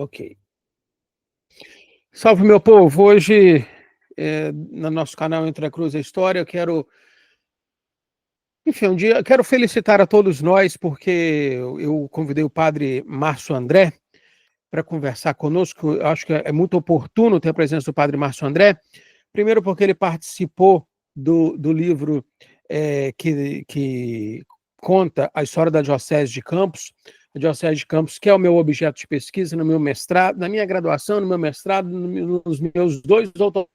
Ok. Salve, meu povo! Hoje, no nosso canal Entre a Cruz e a História, eu quero, enfim, quero felicitar a todos nós, porque eu convidei o padre Márcio André para conversar conosco. Eu acho que é muito oportuno ter a presença do padre Márcio André, primeiro porque ele participou do livro que conta a história da Diocese de Campos, a Diocese de Campos, que é o meu objeto de pesquisa no meu mestrado, na minha graduação, no meu mestrado, nos meus 2 doutorados.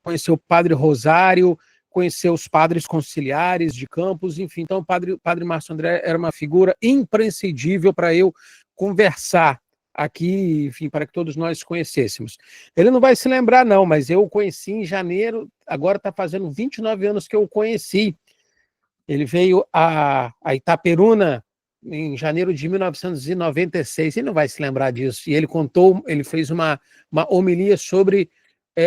Conhecer o padre Rosário, conhecer os padres conciliares de Campos, enfim. Então, o padre Márcio André era uma figura imprescindível para eu conversar aqui, enfim, para que todos nós conhecêssemos. Ele não vai se lembrar, não, mas eu o conheci em janeiro, agora está fazendo 29 anos que eu o conheci. Ele veio a Itaperuna em janeiro de 1996, ele não vai se lembrar disso, e ele fez uma homilia sobre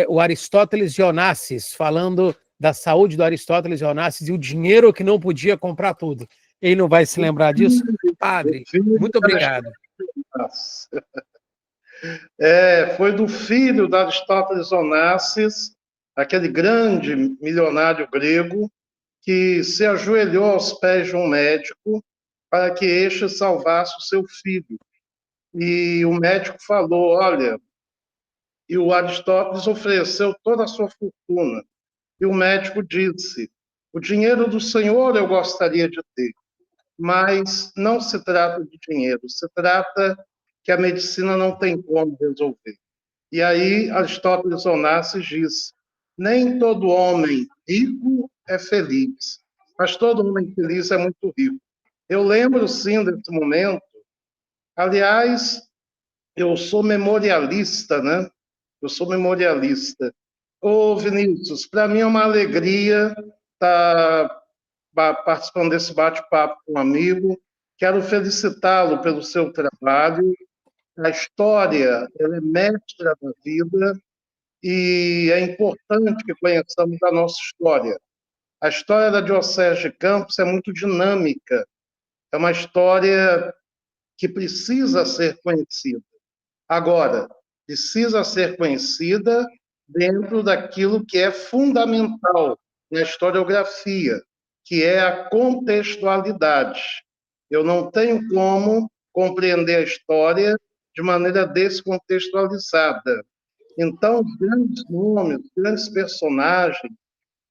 o Aristóteles e Onassis, falando da saúde do Aristóteles e Onassis e o dinheiro que não podia comprar tudo. Ele não vai se lembrar disso? Padre, muito obrigado. Foi do filho de Aristóteles Onassis, aquele grande milionário grego, que se ajoelhou aos pés de um médico para que este salvasse o seu filho. E o médico falou, olha, e o Aristóteles ofereceu toda a sua fortuna. E o médico disse, o dinheiro do Senhor eu gostaria de ter, mas não se trata de dinheiro, se trata que a medicina não tem como resolver. E aí Aristóteles Onassis diz, nem todo homem rico é feliz, mas todo homem feliz é muito rico. Eu lembro, sim, desse momento. Aliás, eu sou memorialista, né? Eu sou memorialista. Ô, Vinícius, para mim é uma alegria estar participando desse bate-papo com um amigo. Quero felicitá-lo pelo seu trabalho. A história, ela é mestra da vida e é importante que conheçamos a nossa história. A história da Diocese de Campos é muito dinâmica, é uma história que precisa ser conhecida. Agora, precisa ser conhecida dentro daquilo que é fundamental na historiografia, que é a contextualidade. Eu não tenho como compreender a história de maneira descontextualizada. Então, os grandes nomes, grandes personagens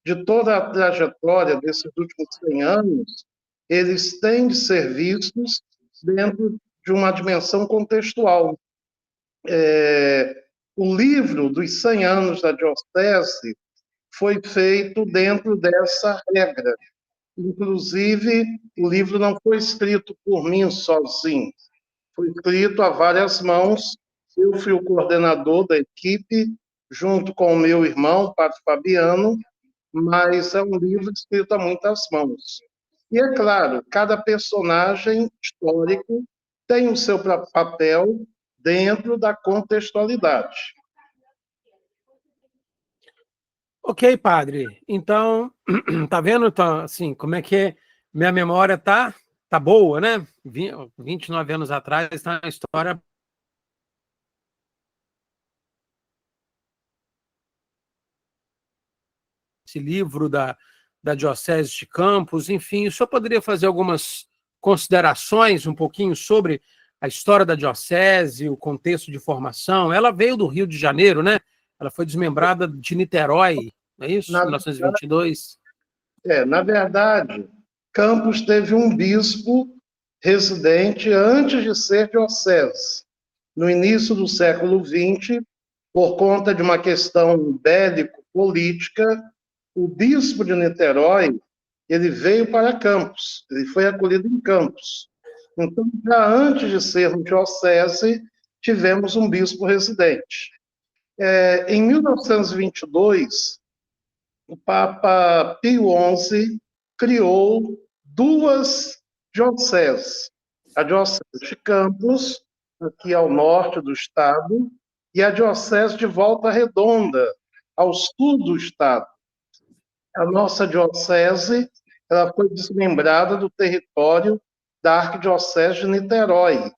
de toda a trajetória desses últimos 100 anos, eles têm de ser vistos dentro de uma dimensão contextual. O livro dos 100 anos da Diocese foi feito dentro dessa regra. Inclusive, o livro não foi escrito por mim sozinho, foi escrito a várias mãos. Eu fui o coordenador da equipe, junto com o meu irmão, o Padre Fabiano, mas é um livro escrito a muitas mãos. E, é claro, cada personagem histórico tem o seu papel dentro da contextualidade. Ok, padre. Então, tá vendo, tá, assim, como é que é? Minha memória tá boa, né? 29 anos atrás, tá uma história. Esse livro da Diocese de Campos, enfim, o senhor poderia fazer algumas considerações um pouquinho sobre a história da Diocese, o contexto de formação? Ela veio do Rio de Janeiro, né? Ela foi desmembrada de Niterói, não é isso? Em 1922. Na verdade, Campos teve um bispo residente antes de ser diocese. No início do século XX, por conta de uma questão bélico-política, o bispo de Niterói ele veio para Campos, ele foi acolhido em Campos. Então, já antes de sermos diocese, tivemos um bispo residente. Em 1922, o Papa Pio XI criou 2 dioceses. A Diocese de Campos, aqui ao norte do estado, e a Diocese de Volta Redonda, ao sul do estado. A nossa diocese ela foi desmembrada do território da Arquidiocese de Niterói.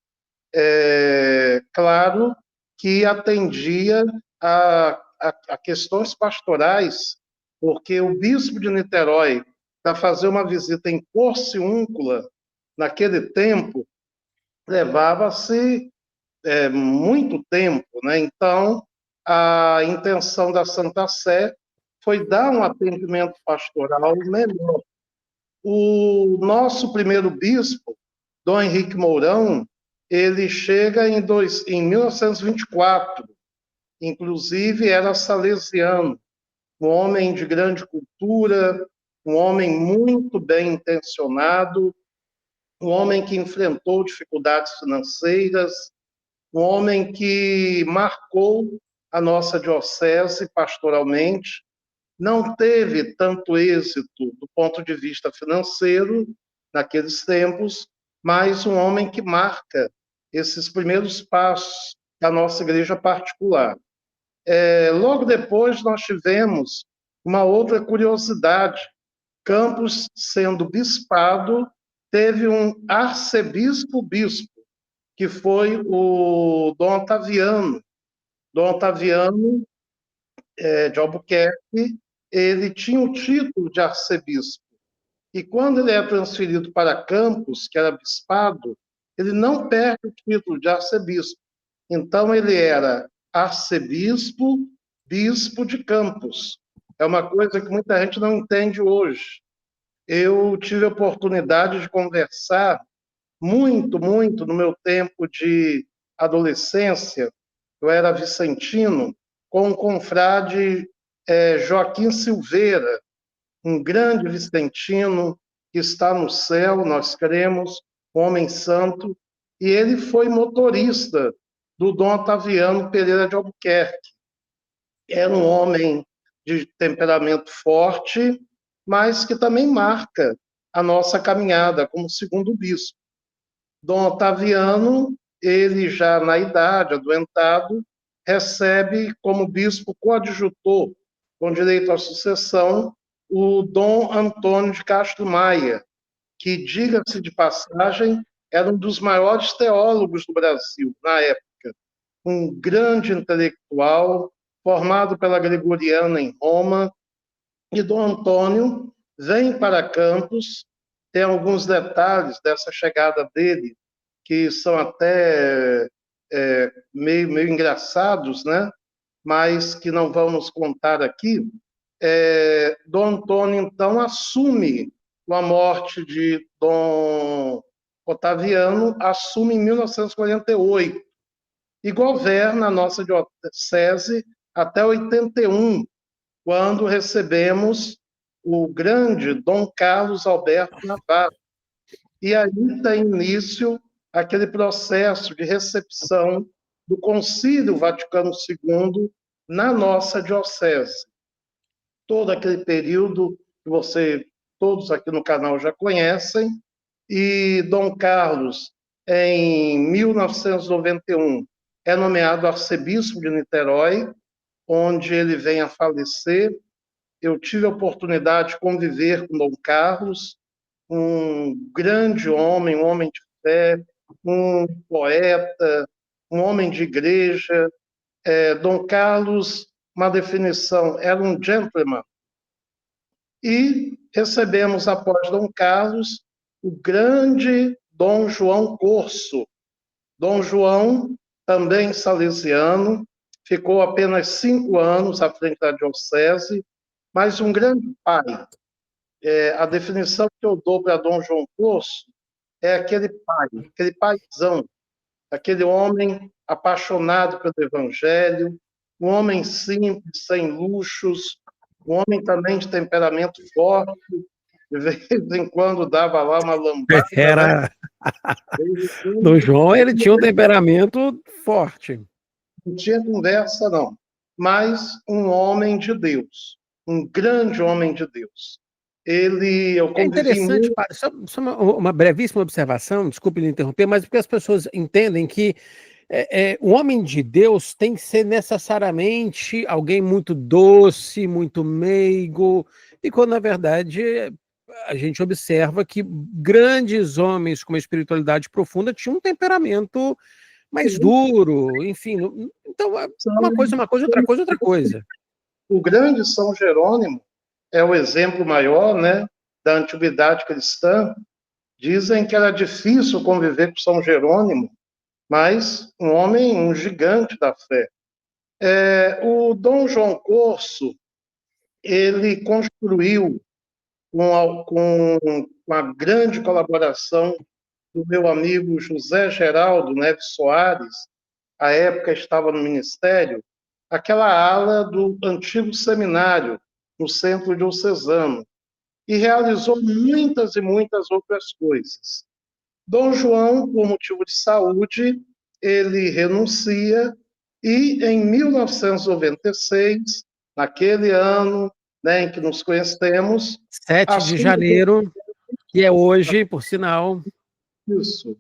Claro que atendia a questões pastorais, porque o bispo de Niterói, para fazer uma visita em Porciúncula, naquele tempo, levava-se muito tempo, né? Então, a intenção da Santa Sé foi dar um atendimento pastoral melhor. O nosso primeiro bispo, Dom Henrique Mourão, ele chega em 1924, inclusive era salesiano, um homem de grande cultura, um homem muito bem intencionado, um homem que enfrentou dificuldades financeiras, um homem que marcou a nossa diocese pastoralmente, não teve tanto êxito do ponto de vista financeiro naqueles tempos, mas um homem que marca esses primeiros passos da nossa igreja particular. Logo depois nós tivemos uma outra curiosidade. Campos, sendo bispado, teve um arcebispo-bispo, que foi o Dom Otaviano. Dom Otaviano de Albuquerque, ele tinha o título de arcebispo. E quando ele é transferido para Campos, que era bispado, ele não perde o título de arcebispo. Então, ele era arcebispo, bispo de Campos. É uma coisa que muita gente não entende hoje. Eu tive a oportunidade de conversar muito no meu tempo de adolescência. Eu era vicentino, com o confrade Joaquim Silveira, um grande vicentino que está no céu, nós cremos, um homem santo, e ele foi motorista do Dom Otaviano Pereira de Albuquerque. Era um homem de temperamento forte, mas que também marca a nossa caminhada como segundo bispo. Dom Otaviano, ele já na idade, adoentado, recebe como bispo coadjutor, com direito à sucessão, o Dom Antônio de Castro Maia, que, diga-se de passagem, era um dos maiores teólogos do Brasil na época, um grande intelectual, formado pela Gregoriana em Roma, e Dom Antônio vem para Campos. Tem alguns detalhes dessa chegada dele que são até meio engraçados, né? Mas que não vamos contar aqui. Dom Antônio, então, assume a morte de Dom Otaviano, assume em 1948 e governa a nossa diocese até 81, quando recebemos o grande Dom Carlos Alberto Navarro. E aí tem início aquele processo de recepção do Concílio Vaticano II na nossa diocese. Todo aquele período que todos aqui no canal já conhecem, e Dom Carlos, em 1991, é nomeado arcebispo de Niterói, onde ele vem a falecer. Eu tive a oportunidade de conviver com Dom Carlos, um grande homem, um homem de fé, um poeta, um homem de igreja. Dom Carlos, uma definição, era um gentleman. E recebemos, após Dom Carlos, o grande Dom João Corso. Dom João, também salesiano, ficou apenas 5 anos à frente da diocese, mas um grande pai. A definição que eu dou para Dom João Corso é aquele pai, aquele paizão, aquele homem apaixonado pelo Evangelho, um homem simples, sem luxos, um homem também de temperamento forte, de vez em quando dava lá uma lambada. Era... Né? Dom João, ele tinha um temperamento forte. Não tinha conversa, não. Mas um homem de Deus, um grande homem de Deus. Eu convivi interessante, muito... padre, só uma brevíssima observação, desculpe lhe interromper, mas porque as pessoas entendem que o homem de Deus tem que ser necessariamente alguém muito doce, muito meigo, e quando, na verdade, a gente observa que grandes homens com uma espiritualidade profunda tinham um temperamento mais duro, enfim. Então, uma coisa é uma coisa, outra coisa é outra coisa. O grande São Jerônimo é o exemplo maior, né, da antiguidade cristã. Dizem que era difícil conviver com São Jerônimo, mas um homem, um gigante da fé. O Dom João Corso, ele construiu com a grande colaboração do meu amigo José Geraldo Neves Soares, à época estava no ministério, aquela ala do antigo seminário no centro diocesano, e realizou muitas e muitas outras coisas. Dom João, por motivo de saúde, ele renuncia e, em 1996, naquele ano, né, em que nos conhecemos, 7 de janeiro, que é hoje, por sinal. Isso.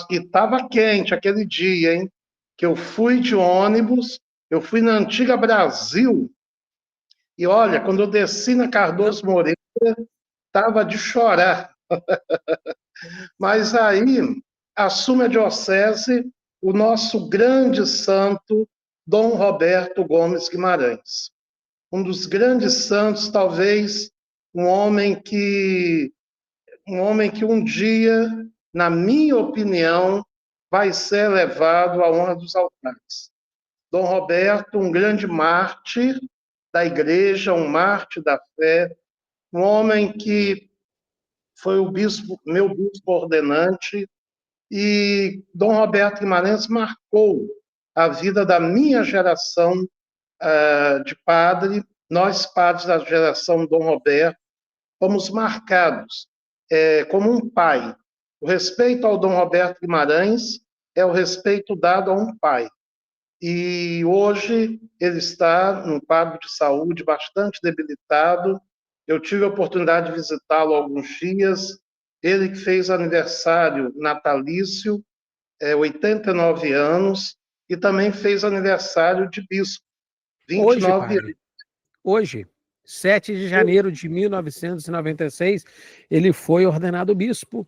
E estava quente aquele dia, hein? Que eu fui de ônibus, eu fui na Antiga Brasil, e olha, quando eu desci na Cardoso Moreira, estava de chorar. Mas aí assume a diocese o nosso grande santo, Dom Roberto Gomes Guimarães. Um dos grandes santos, talvez um homem que um dia, na minha opinião, vai ser levado à honra dos altares. Dom Roberto, um grande mártir da igreja, um mártir da fé, um homem que foi o bispo, meu bispo ordenante, e Dom Roberto Guimarães marcou a vida da minha geração de padre. Nós, padres da geração Dom Roberto, fomos marcados como um pai. O respeito ao Dom Roberto Guimarães é o respeito dado a um pai. E hoje ele está num quadro de saúde bastante debilitado. Eu tive a oportunidade de visitá-lo há alguns dias. Ele que fez aniversário natalício, 89 anos, e também fez aniversário de bispo, 29 anos. Hoje, 7 de janeiro de 1996, ele foi ordenado bispo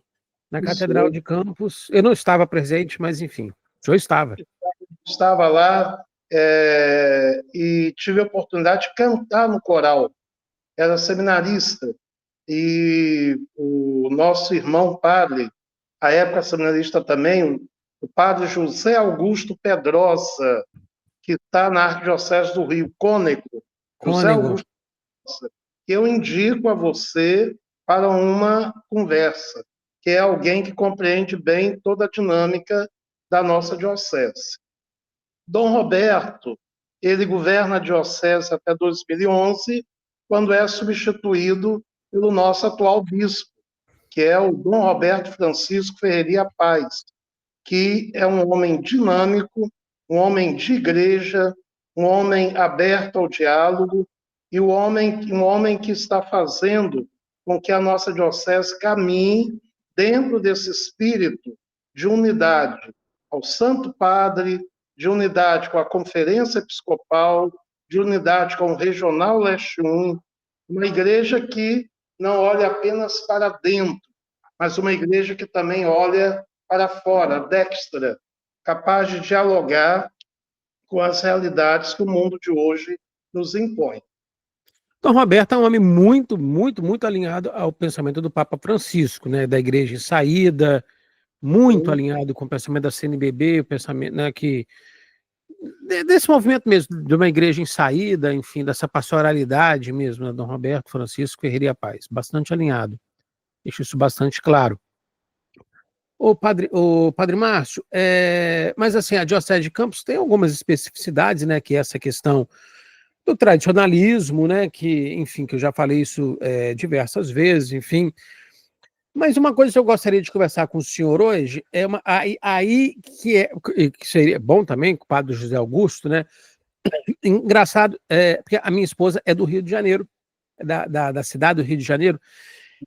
na Catedral de Campos. Eu não estava presente, mas enfim, eu estava. Estava lá e tive a oportunidade de cantar no coral. Era seminarista. E o nosso irmão padre, à época seminarista também, o padre José Augusto Pedrosa, que está na Arquidiocese do Rio, Cônego. José Augusto Pedrosa, que eu indico a você para uma conversa, que é alguém que compreende bem toda a dinâmica da nossa diocese. Dom Roberto, ele governa a diocese até 2011, quando é substituído pelo nosso atual bispo, que é o Dom Roberto Francisco Ferreira Paz, que é um homem dinâmico, um homem de igreja, um homem aberto ao diálogo e um homem que está fazendo com que a nossa diocese caminhe dentro desse espírito de unidade ao Santo Padre, de unidade com a Conferência Episcopal, de unidade com o Regional Leste 1, uma igreja que não olha apenas para dentro, mas uma igreja que também olha para fora, dextra, capaz de dialogar com as realidades que o mundo de hoje nos impõe. Dom Roberto é um homem muito, muito, muito alinhado ao pensamento do Papa Francisco, né, da Igreja em Saída, muito alinhado com o pensamento da CNBB, o pensamento, né, desse movimento mesmo, de uma igreja em saída, enfim, dessa pastoralidade mesmo, né, Dom Roberto Francisco Ferreira Paz, bastante alinhado. Deixo isso bastante claro. Ô padre Márcio, mas assim, a Diocese de Campos tem algumas especificidades, né, que é essa questão do tradicionalismo, né, que, enfim, que eu já falei isso diversas vezes, enfim. Mas uma coisa que eu gostaria de conversar com o senhor hoje é aí que seria bom também, com o padre José Augusto, né? Engraçado, porque a minha esposa é do Rio de Janeiro, da cidade do Rio de Janeiro,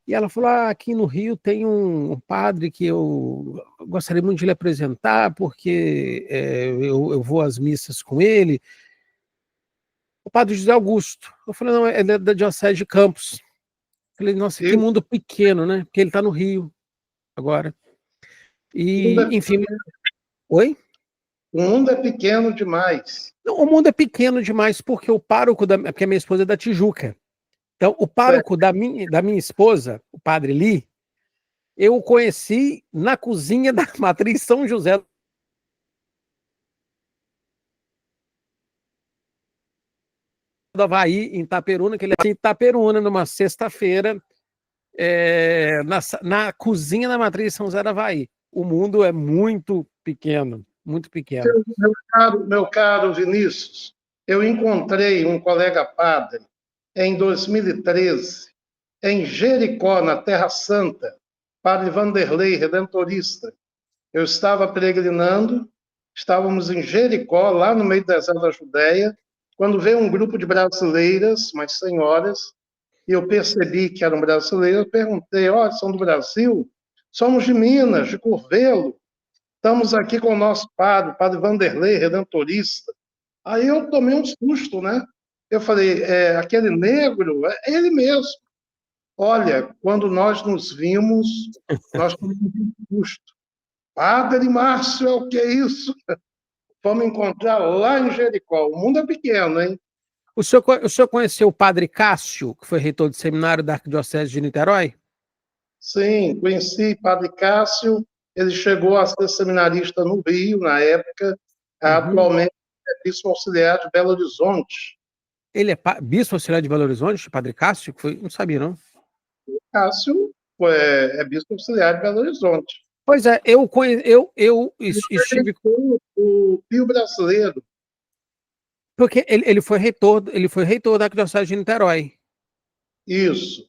e ela falou: aqui no Rio tem um padre que eu gostaria muito de lhe apresentar, porque eu vou às missas com ele. O padre José Augusto. Eu falei: não, é da Diocese de Campos. Falei, nossa, que mundo pequeno, né? Porque ele está no Rio agora. E, enfim. Oi? O mundo é pequeno demais. Não, o mundo é pequeno demais porque o pároco porque a minha esposa é da Tijuca. Então, o pároco da minha esposa, o padre Li, eu o conheci na cozinha da Matriz São José do Havaí, em Itaperuna, que ele é em Itaperuna, numa sexta-feira, na cozinha da Matriz São José do Havaí. O mundo é muito pequeno, muito pequeno. Meu caro Vinícius, eu encontrei um colega padre em 2013, em Jericó, na Terra Santa, padre Vanderlei, redentorista. Eu estava peregrinando, estávamos em Jericó, lá no meio do deserto da Judéia, quando veio um grupo de brasileiras, umas senhoras, e eu percebi que eram brasileiras, perguntei, olha, são do Brasil? Somos de Minas, de Curvelo, estamos aqui com o nosso padre, padre Vanderlei, redentorista. Aí eu tomei um susto, né? Eu falei, aquele negro, é ele mesmo. Olha, quando nós nos vimos, nós tomamos um susto. Padre Márcio, é o que é isso? Vamos encontrar lá em Jericó. O mundo é pequeno, hein? O senhor conheceu o padre Cássio, que foi reitor do seminário da Arquidiocese de Niterói? Sim, conheci Padre Cássio. Ele chegou a ser seminarista no Rio, na época. Atualmente é bispo auxiliar de Belo Horizonte. Ele é bispo auxiliar de Belo Horizonte, Padre Cássio? Não sabia, não. Cássio é bispo auxiliar de Belo Horizonte. Pois é, eu estive... O Pio Brasileiro. Porque ele foi reitor da Arquidiocese de Niterói. Isso.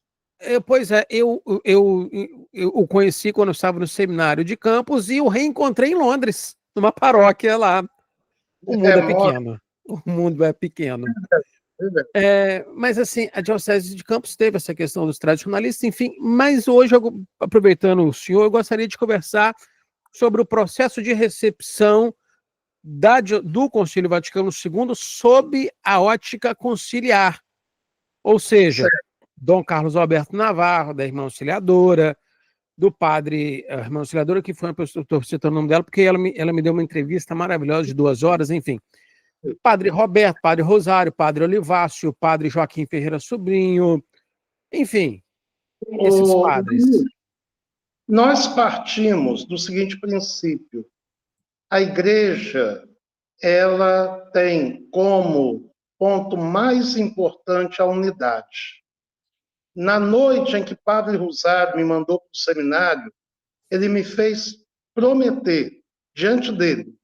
Pois é, eu o conheci quando eu estava no seminário de Campos e o reencontrei em Londres, numa paróquia lá. O mundo é pequeno. O mundo é pequeno. Mas, assim, a Diocese de Campos teve essa questão dos tradicionalistas, enfim, mas hoje, aproveitando o senhor, eu gostaria de conversar sobre o processo de recepção do Concílio Vaticano II sob a ótica conciliar, ou seja, Dom Carlos Alberto Navarro, da Irmã Auxiliadora, do padre, a Irmã Auxiliadora, que foi uma pessoa, estou citando o nome dela, porque ela me deu uma entrevista maravilhosa de 2 horas, enfim. Padre Roberto, Padre Rosário, Padre Olivácio, Padre Joaquim Ferreira Sobrinho, enfim, esses padres. Nós partimos do seguinte princípio: a Igreja, ela tem como ponto mais importante a unidade. Na noite em que Padre Rosário me mandou para o seminário, ele me fez prometer diante dele,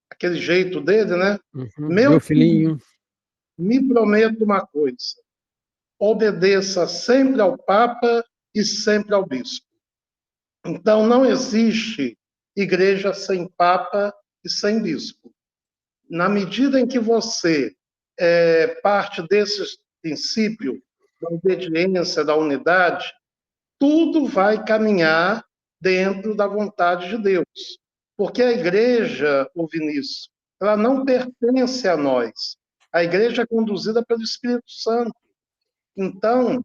aquele jeito dele, né? Meu filhinho, me prometa uma coisa: obedeça sempre ao Papa e sempre ao Bispo. Então, não existe igreja sem Papa e sem Bispo. Na medida em que você parte desse princípio da obediência, da unidade, tudo vai caminhar dentro da vontade de Deus. Porque a igreja, o Vinícius, ela não pertence a nós. A igreja é conduzida pelo Espírito Santo. Então,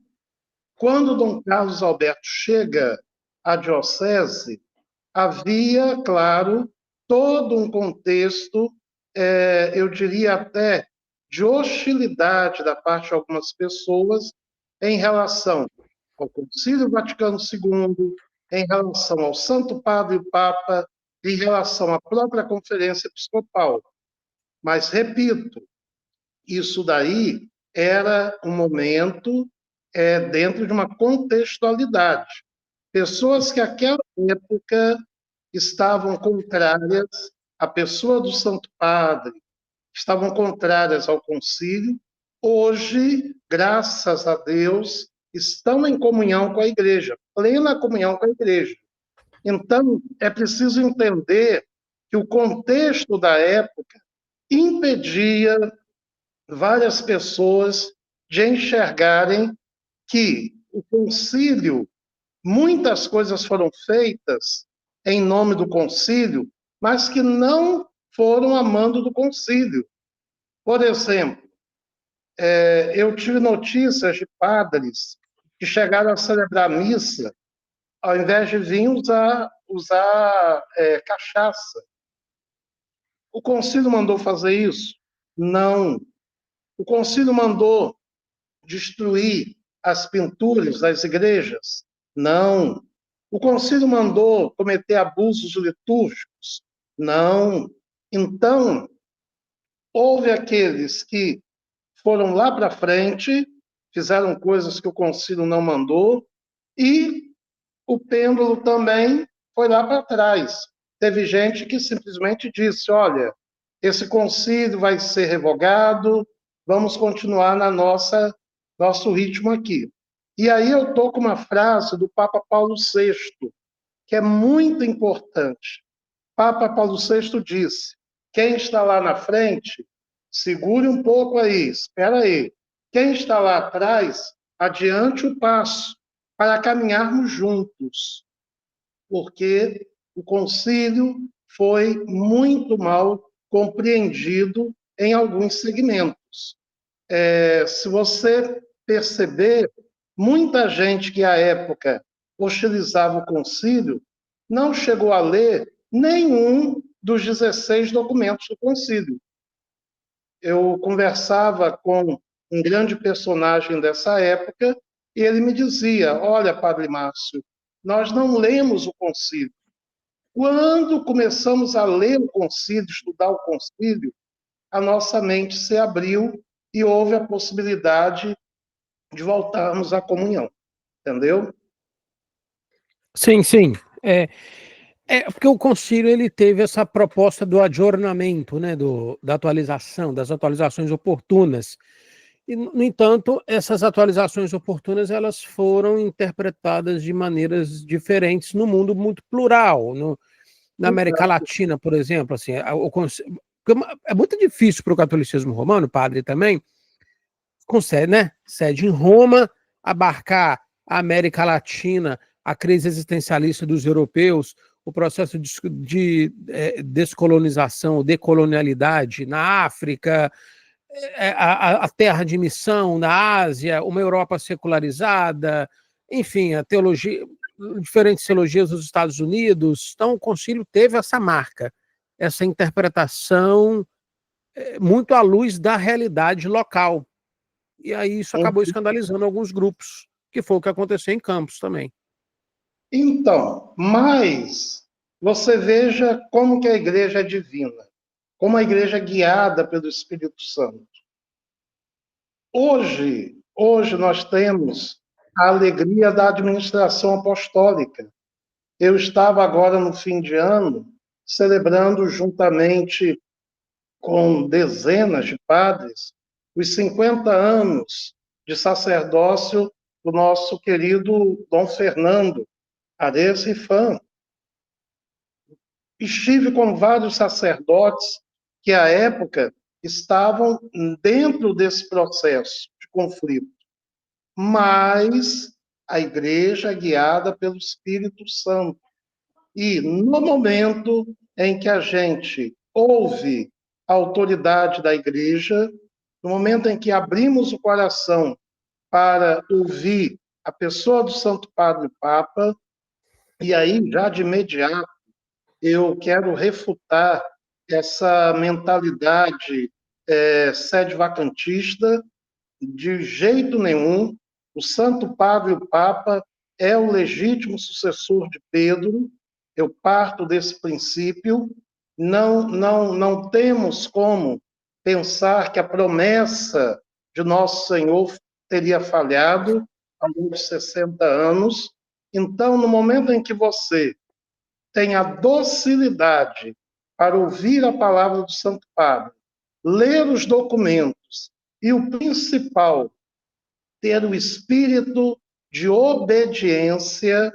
quando Dom Carlos Alberto chega à diocese, havia, claro, todo um contexto, eu diria até, de hostilidade da parte de algumas pessoas em relação ao Concílio Vaticano II, em relação ao Santo Padre e o Papa, em relação à própria Conferência Episcopal. Mas, repito, isso daí era um momento dentro de uma contextualidade. Pessoas que, naquela época, estavam contrárias à pessoa do Santo Padre, estavam contrárias ao concílio, hoje, graças a Deus, estão em comunhão com a Igreja, plena comunhão com a Igreja. Então, é preciso entender que o contexto da época impedia várias pessoas de enxergarem que o concílio, muitas coisas foram feitas em nome do concílio, mas que não foram a mando do concílio. Por exemplo, eu tive notícias de padres que chegaram a celebrar a missa, ao invés de vinho, usar cachaça. O concílio mandou fazer isso? Não. O concílio mandou destruir as pinturas das igrejas? Não. O concílio mandou cometer abusos litúrgicos? Não. Então, houve aqueles que foram lá para frente, fizeram coisas que o concílio não mandou, e o pêndulo também foi lá para trás. Teve gente que simplesmente disse, olha, esse concílio vai ser revogado, vamos continuar na nosso ritmo aqui. E aí eu estou com uma frase do Papa Paulo VI, que é muito importante. Papa Paulo VI disse, quem está lá na frente, segure um pouco aí, espera aí. Quem está lá atrás, adiante o passo, para caminharmos juntos. Porque o concílio foi muito mal compreendido em alguns segmentos. Se você perceber, muita gente que à época hostilizava o concílio não chegou a ler nenhum dos 16 documentos do concílio. Eu conversava com um grande personagem dessa época e ele me dizia, olha, Padre Márcio, nós não lemos o concílio. Quando começamos a ler o concílio, estudar o concílio, a nossa mente se abriu e houve a possibilidade de voltarmos à comunhão. Entendeu? Sim, sim. Porque o concílio ele teve essa proposta do adornamento, né, da atualização, das atualizações oportunas. E, no entanto, essas atualizações oportunas elas foram interpretadas de maneiras diferentes no mundo muito plural. Na América Latina, por exemplo, assim, é muito difícil para o catolicismo romano, padre também, com sede, né, sede em Roma, abarcar a América Latina, a crise existencialista dos europeus, o processo de descolonização, decolonialidade na África, a terra de missão na Ásia, uma Europa secularizada, enfim, a teologia, diferentes teologias dos Estados Unidos. Então, o concílio teve essa marca, essa interpretação muito à luz da realidade local. E aí isso acabou escandalizando alguns grupos, que foi o que aconteceu em Campos também. Então, mas você veja como que a igreja é divina, como a igreja é guiada pelo Espírito Santo. Hoje nós temos a alegria da administração apostólica. Eu estava agora no fim de ano celebrando juntamente com dezenas de padres os 50 anos de sacerdócio do nosso querido Dom Fernando Ares Rifan. Estive com vários sacerdotes que, à época, estavam dentro desse processo de conflito. Mas a igreja é guiada pelo Espírito Santo. E, no momento em que a gente ouve a autoridade da igreja, no momento em que abrimos o coração para ouvir a pessoa do Santo Padre Papa, e aí, já de imediato, eu quero refutar essa mentalidade sede vacantista. De jeito nenhum, o Santo Padre, o Papa, é o legítimo sucessor de Pedro. Eu parto desse princípio. Não temos como pensar que a promessa de Nosso Senhor teria falhado há uns 60 anos. Então, no momento em que você tem a docilidade para ouvir a palavra do Santo Padre, ler os documentos e, o principal, ter o espírito de obediência,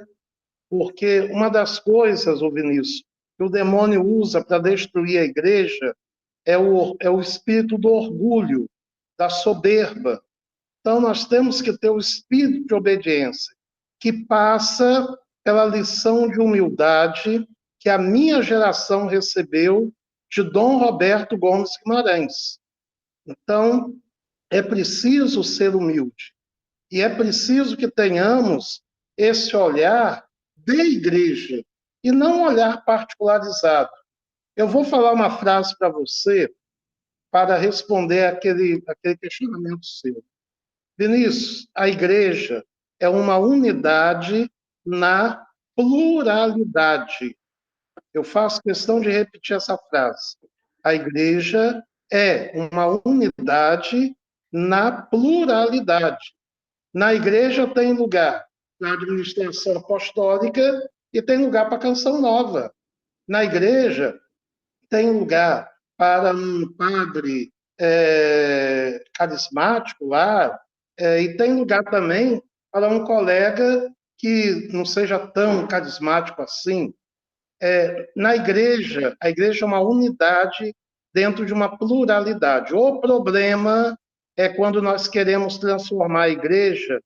porque uma das coisas, ô Vinícius, que o demônio usa para destruir a igreja é o espírito do orgulho, da soberba. Então, nós temos que ter o espírito de obediência, que passa pela lição de humildade que a minha geração recebeu de Dom Roberto Gomes Guimarães. Então, é preciso ser humilde. E é preciso que tenhamos esse olhar de igreja e não um olhar particularizado. Eu vou falar uma frase para você para responder aquele questionamento seu. Vinícius, a igreja é uma unidade na pluralidade. Eu faço questão de repetir essa frase. A igreja é uma unidade na pluralidade. Na igreja tem lugar para a administração apostólica e tem lugar para a canção nova. Na igreja tem lugar para um padre carismático lá, e tem lugar também para um colega que não seja tão carismático assim. Na igreja, a igreja é uma unidade dentro de uma pluralidade. O problema é quando nós queremos transformar a igreja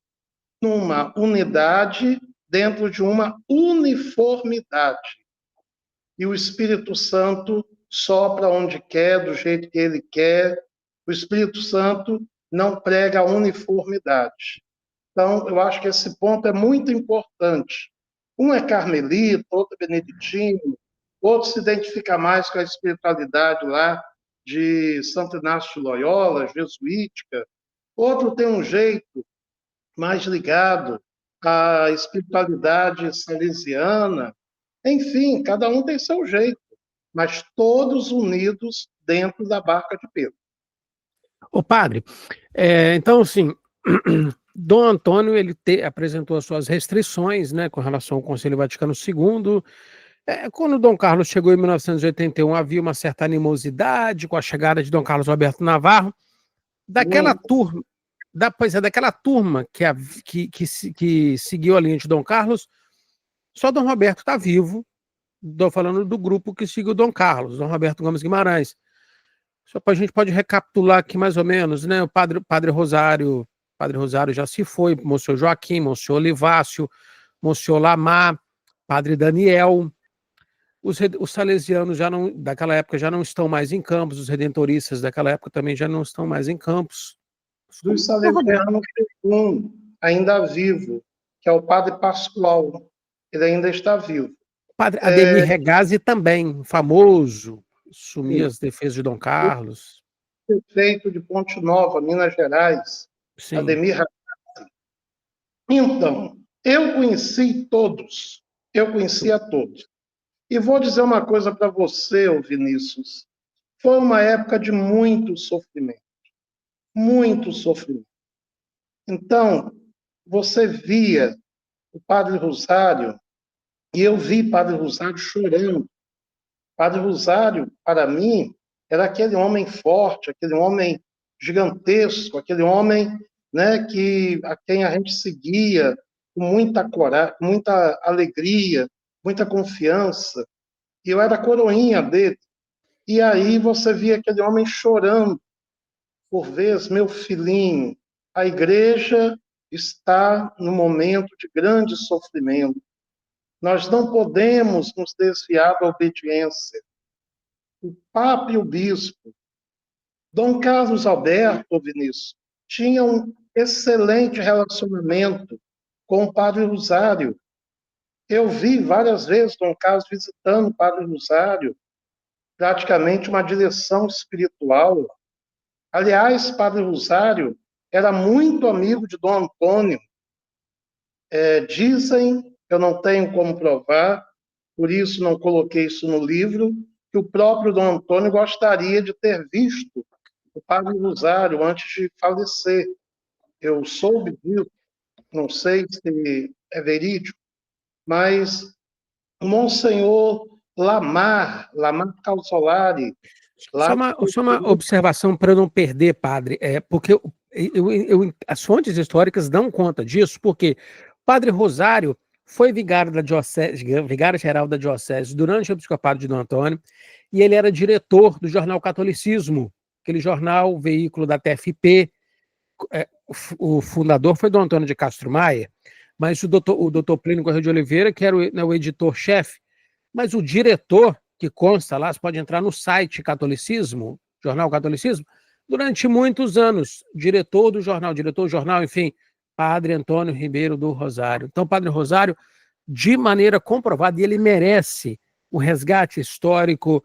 numa unidade dentro de uma uniformidade. E o Espírito Santo sopra onde quer, do jeito que ele quer. O Espírito Santo não prega a uniformidade. Então, eu acho que esse ponto é muito importante. Um é carmelita, outro é beneditino, outro se identifica mais com a espiritualidade lá de Santo Inácio de Loyola, jesuítica. Outro tem um jeito mais ligado à espiritualidade salesiana. Enfim, cada um tem seu jeito, mas todos unidos dentro da barca de Pedro. Ô, padre, então, assim, Dom Antônio ele apresentou as suas restrições, né, com relação ao Concílio Vaticano II. Quando Dom Carlos chegou em 1981, havia uma certa animosidade com a chegada de Dom Carlos Alberto Navarro. Daquela turma, daquela turma que seguiu a linha de Dom Carlos, só Dom Roberto está vivo. Estou falando do grupo que seguiu Dom Carlos, Dom Roberto Gomes Guimarães. Só para a gente pode recapitular aqui mais ou menos, né? O Padre Rosário já se foi, Monsenhor Joaquim, Monsenhor Olivácio, Monsenhor Lamar, Padre Daniel. Os salesianos daquela época já não estão mais em Campos, os redentoristas daquela época também já não estão mais em Campos. Dos salesianos, um ainda vivo, que é o Padre Pascoal. Ele ainda está vivo. Padre Ademir Regazzi também, famoso, sumia as defesas de Dom Carlos. Prefeito de Ponte Nova, Minas Gerais, Sim. Ademir Regazzi. Então, eu conheci a todos. E vou dizer uma coisa para você, Vinícius. Foi uma época de muito sofrimento. Muito sofrimento. Então, você via o Padre Rosário, e eu vi Padre Rosário chorando. Padre Rosário, para mim, era aquele homem forte, aquele homem gigantesco, aquele homem, né, a quem a gente seguia com muita coragem, muita alegria, muita confiança. E eu era a coroinha dele. E aí você via aquele homem chorando. Por vezes, meu filhinho, a igreja está num momento de grande sofrimento. Nós não podemos nos desviar da obediência. O Papa e o Bispo, Dom Carlos Alberto, Vinícius, tinha um excelente relacionamento com o Padre Rosário. Eu vi várias vezes Dom Carlos visitando o Padre Rosário, praticamente uma direção espiritual. Aliás, Padre Rosário era muito amigo de Dom Antônio. Dizem, eu não tenho como provar, por isso não coloquei isso no livro, que o próprio Dom Antônio gostaria de ter visto o Padre Rosário antes de falecer. Eu soube disso, não sei se é verídico, mas o Monsenhor Lamar Calzolari... Só uma observação para eu não perder, padre, porque as fontes históricas dão conta disso, porque Padre Rosário foi vigário-geral da diocese durante o episcopado de Dom Antônio, e ele era diretor do jornal Catolicismo, aquele jornal, veículo da TFP. O fundador foi Dom Antônio de Castro Maia, mas o doutor Plínio Correia de Oliveira, que era o editor-chefe, mas o diretor, que consta lá, você pode entrar no site Catolicismo, Jornal Catolicismo, durante muitos anos, diretor do jornal, enfim, Padre Antônio Ribeiro do Rosário. Então, Padre Rosário, de maneira comprovada, e ele merece um resgate histórico.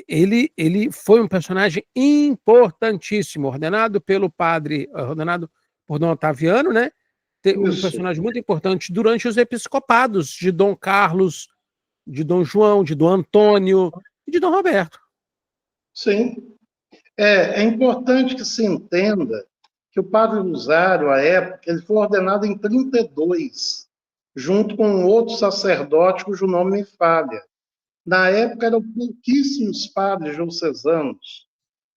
Ele foi um personagem importantíssimo, ordenado por Dom Otaviano, né? Um Isso. personagem muito importante durante os episcopados de Dom Carlos, de Dom João, de Dom Antônio e de Dom Roberto. Sim. É importante que se entenda que o Padre Rosário, à época, ele foi ordenado em 32, junto com um outro sacerdote cujo nome me falha. Na época, eram pouquíssimos padres diocesanos.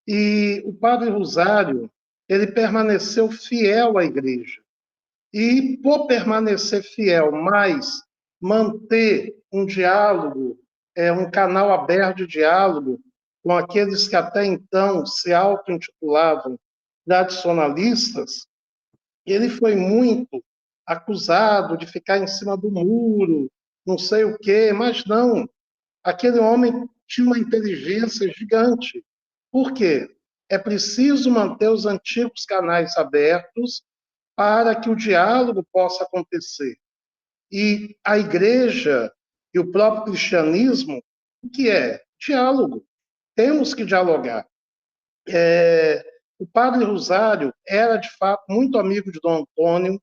E o Padre Rosário, ele permaneceu fiel à igreja. E, por permanecer fiel, mas manter um diálogo, um canal aberto de diálogo com aqueles que até então se auto-intitulavam tradicionalistas, ele foi muito acusado de ficar em cima do muro, não sei o quê, mas não. Aquele homem tinha uma inteligência gigante. Por quê? É preciso manter os antigos canais abertos para que o diálogo possa acontecer. E a igreja e o próprio cristianismo, o que é? Diálogo. Temos que dialogar. O Padre Rosário era, de fato, muito amigo de Dom Antônio.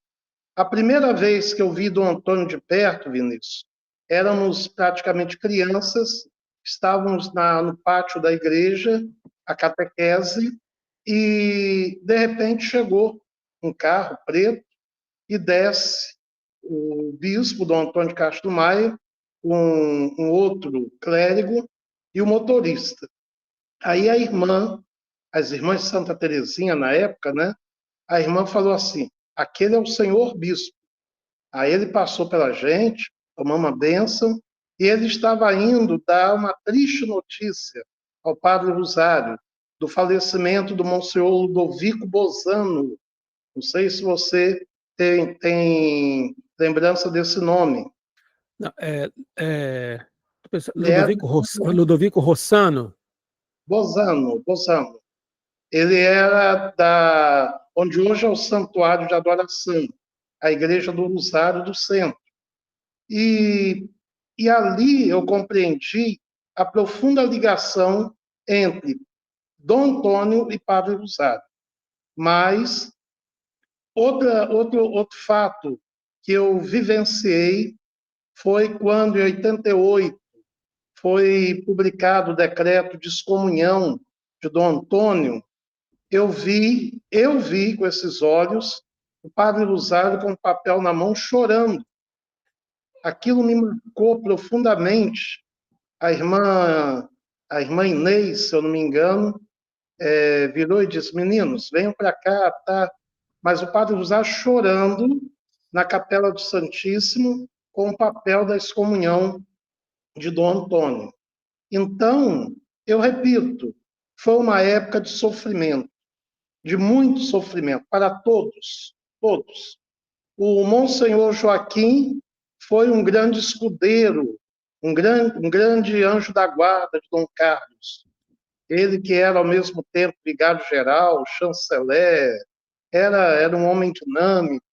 A primeira vez que eu vi Dom Antônio de perto, Vinícius, éramos praticamente crianças, estávamos no pátio da igreja, a catequese, e, de repente, chegou um carro preto e desce o bispo, Dom Antônio de Castro Maia, um outro clérigo e o motorista. Aí as irmãs de Santa Teresinha, na época, né? A irmã falou assim, aquele é o senhor bispo. Aí ele passou pela gente, tomamos uma bênção, e ele estava indo dar uma triste notícia ao Padre Rosário do falecimento do Monsenhor Ludovico Bozano. Não sei se você tem lembrança desse nome. Não, Ludovico Rossano. Bozano. Ele era onde hoje é o Santuário de Adoração, a Igreja do Rosário do Centro. E ali eu compreendi a profunda ligação entre Dom Antônio e Padre Rosário. Mas outro fato que eu vivenciei foi quando, em 88, foi publicado o decreto de excomunhão de Dom Antônio. Eu vi com esses olhos o Padre Rosário com o papel na mão chorando. Aquilo me marcou profundamente. A irmã Inês, se eu não me engano, virou e disse, meninos, venham para cá, tá? Mas o Padre Rosário chorando na Capela do Santíssimo com o papel da excomunhão de Dom Antônio. Então, eu repito, foi uma época de sofrimento, de muito sofrimento, para todos. O Monsenhor Joaquim foi um grande escudeiro, um grande anjo da guarda de Dom Carlos. Ele que era, ao mesmo tempo, vigário-geral, chanceler, era um homem dinâmico,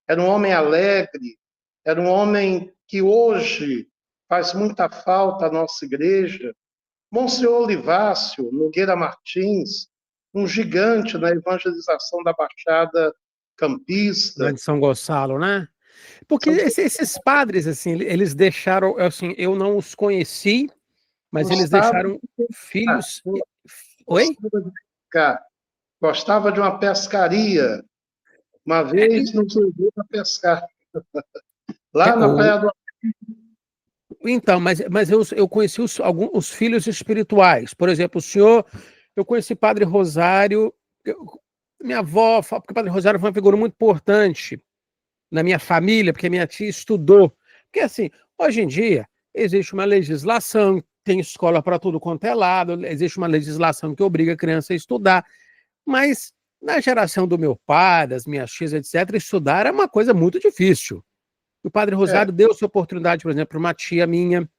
era um homem alegre, era um homem que hoje faz muita falta à nossa igreja. Monsenhor Olivácio Nogueira Martins, um gigante na evangelização da Baixada Campista. De São Gonçalo, né? Porque esses padres, assim, eles deixaram, assim, eu não os conheci, mas eles deixaram filhos... Oi? Gostava de uma pescaria. Uma vez nos levou para pescar. Lá na Praia do... Então, mas eu conheci os filhos espirituais. Por exemplo, eu conheci Padre Rosário, minha avó, porque o Padre Rosário foi uma figura muito importante na minha família, porque minha tia estudou. Porque, assim, hoje em dia, existe uma legislação, tem escola para tudo quanto é lado, existe uma legislação que obriga a criança a estudar, mas na geração do meu pai, das minhas tias, etc., estudar era uma coisa muito difícil. O Padre Rosário deu essa oportunidade, por exemplo, para uma tia minha,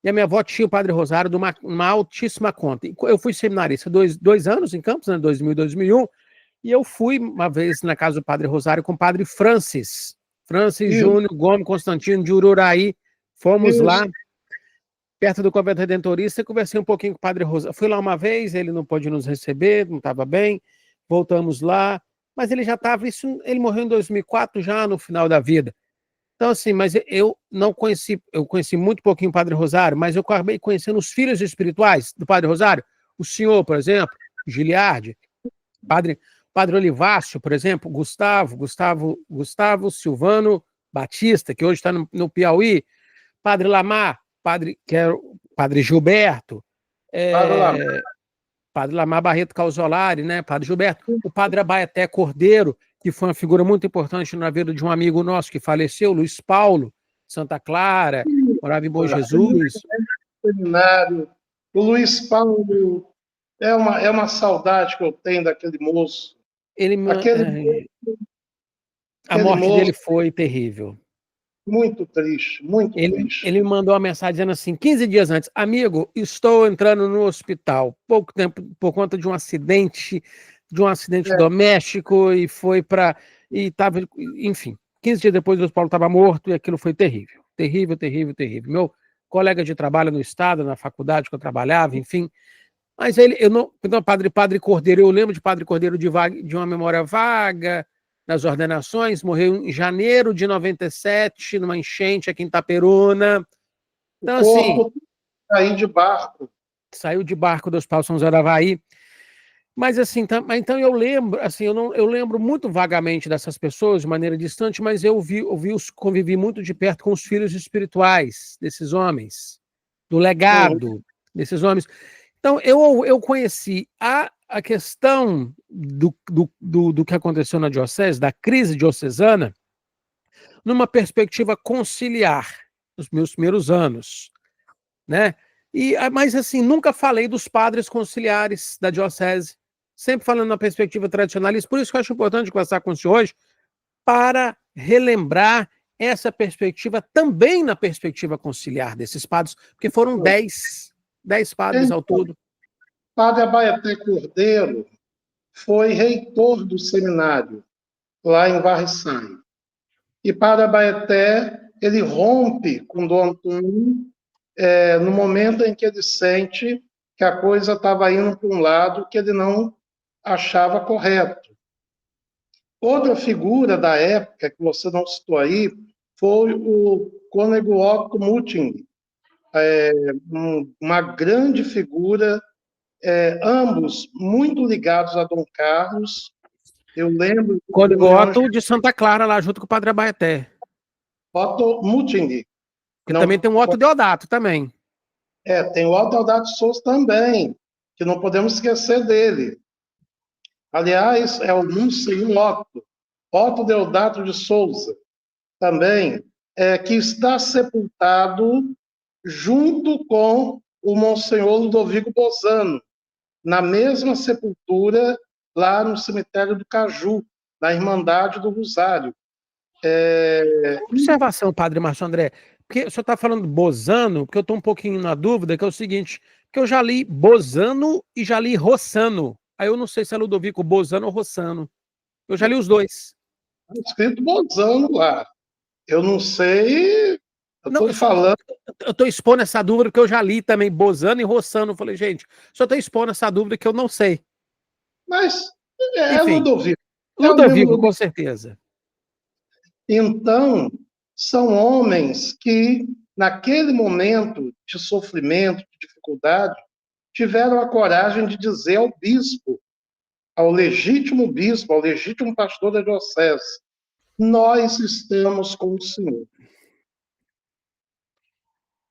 e a minha avó tinha o Padre Rosário de uma altíssima conta. Eu fui seminarista dois anos em Campos, né, 2000 e 2001, E eu fui uma vez na casa do Padre Rosário com o Padre Francis Isso, Júnior Gomes Constantino de Ururaí. Fomos lá, isso. perto do Convento Redentorista, e conversei um pouquinho com o Padre Rosário. Fui lá uma vez, ele não pôde nos receber, não estava bem, voltamos lá, mas ele já estava, ele morreu em 2004, já no final da vida. Então, assim, mas eu não conheci, eu conheci muito pouquinho o Padre Rosário, mas eu acabei conhecendo os filhos espirituais do Padre Rosário, o senhor, por exemplo, Giliardi, Padre, Padre Olivácio, por exemplo, Gustavo Silvano Batista, que hoje está no Piauí, Padre Lamar, Padre Gilberto, Padre lá. é, Padre Lamar Barreto Calzolari, né? Padre Gilberto, o Padre Abaeté Cordeiro, que foi uma figura muito importante na vida de um amigo nosso que faleceu, Luiz Paulo, Santa Clara, morava em Bom Jesus. Seminário. O Luiz Paulo é uma saudade que eu tenho daquele moço. Ele, Aquele, a aquele morte dele moço foi terrível. muito triste, muito triste. Ele me mandou uma mensagem dizendo assim, 15 dias antes, amigo, estou entrando no hospital, pouco tempo por conta de um acidente É, doméstico, e foi para, e tava, enfim, 15 dias depois o Paulo estava morto, e aquilo foi terrível, terrível, terrível, terrível. Meu colega de trabalho no estado, na faculdade que eu trabalhava, enfim, mas ele, eu não, então, Padre Cordeiro, eu lembro de Padre Cordeiro de uma memória vaga, nas ordenações, morreu em janeiro de 97, numa enchente aqui em Itaperuna. o Então, assim, corpo aí de barco. saiu de barco do Hospital São José da Havaí. Mas, assim, então eu lembro, assim, eu lembro muito vagamente dessas pessoas, de maneira distante, mas convivi muito de perto com os filhos espirituais desses homens, do Uhum. legado desses homens. Então, eu conheci a questão do que aconteceu na diocese, da crise diocesana, numa perspectiva conciliar, nos meus primeiros anos, né? Mas, assim, nunca falei dos padres conciliares da diocese, sempre falando na perspectiva tradicionalista. Por isso que eu acho importante conversar com o senhor hoje, para relembrar essa perspectiva também na perspectiva conciliar desses padres, porque foram 10 padres ao Então, todo. Padre Abaeté Cordeiro foi reitor do seminário lá em Varriçai. E Padre Abaeté, ele rompe com Dom Antônio no momento em que ele sente que a coisa estava indo para um lado que ele não achava correto. Outra figura da época, que você não citou aí, foi o Cônego Otto Muting, uma grande figura, ambos muito ligados a Dom Carlos. Eu lembro de Cônego reuniões Otto de Santa Clara, lá junto com o Padre Abaeté. Otto Muting. Porque também Não, tem um Otto Deodato também. tem o Otto Aldato Souza também, que não podemos esquecer dele. Aliás, é o Monsenhor Otto, Otto Deodato de Souza, também, que está sepultado junto com o Monsenhor Ludovico Bozano, na mesma sepultura lá no cemitério do Caju, na Irmandade do Rosário. Observação, Padre Márcio André, porque o senhor está falando Bozano, porque eu estou um pouquinho na dúvida, que é o seguinte, que eu já li Bozano e já li Rossano. Aí eu não sei se é Ludovico Bozano ou Rossano. Eu já li os dois. Escrito Bozano lá. Eu não sei, eu Não, estou falando, eu estou expondo essa dúvida porque eu já li também Bozano e Rossano. Eu falei, gente, só estou expondo essa dúvida que eu não sei. mas é Enfim, Ludovico. É o mesmo Ludovico, Ludovico. com certeza. Então, são homens que, naquele momento de sofrimento, de dificuldade, tiveram a coragem de dizer ao bispo, bispo, ao legítimo pastor da diocese: nós estamos com o Senhor.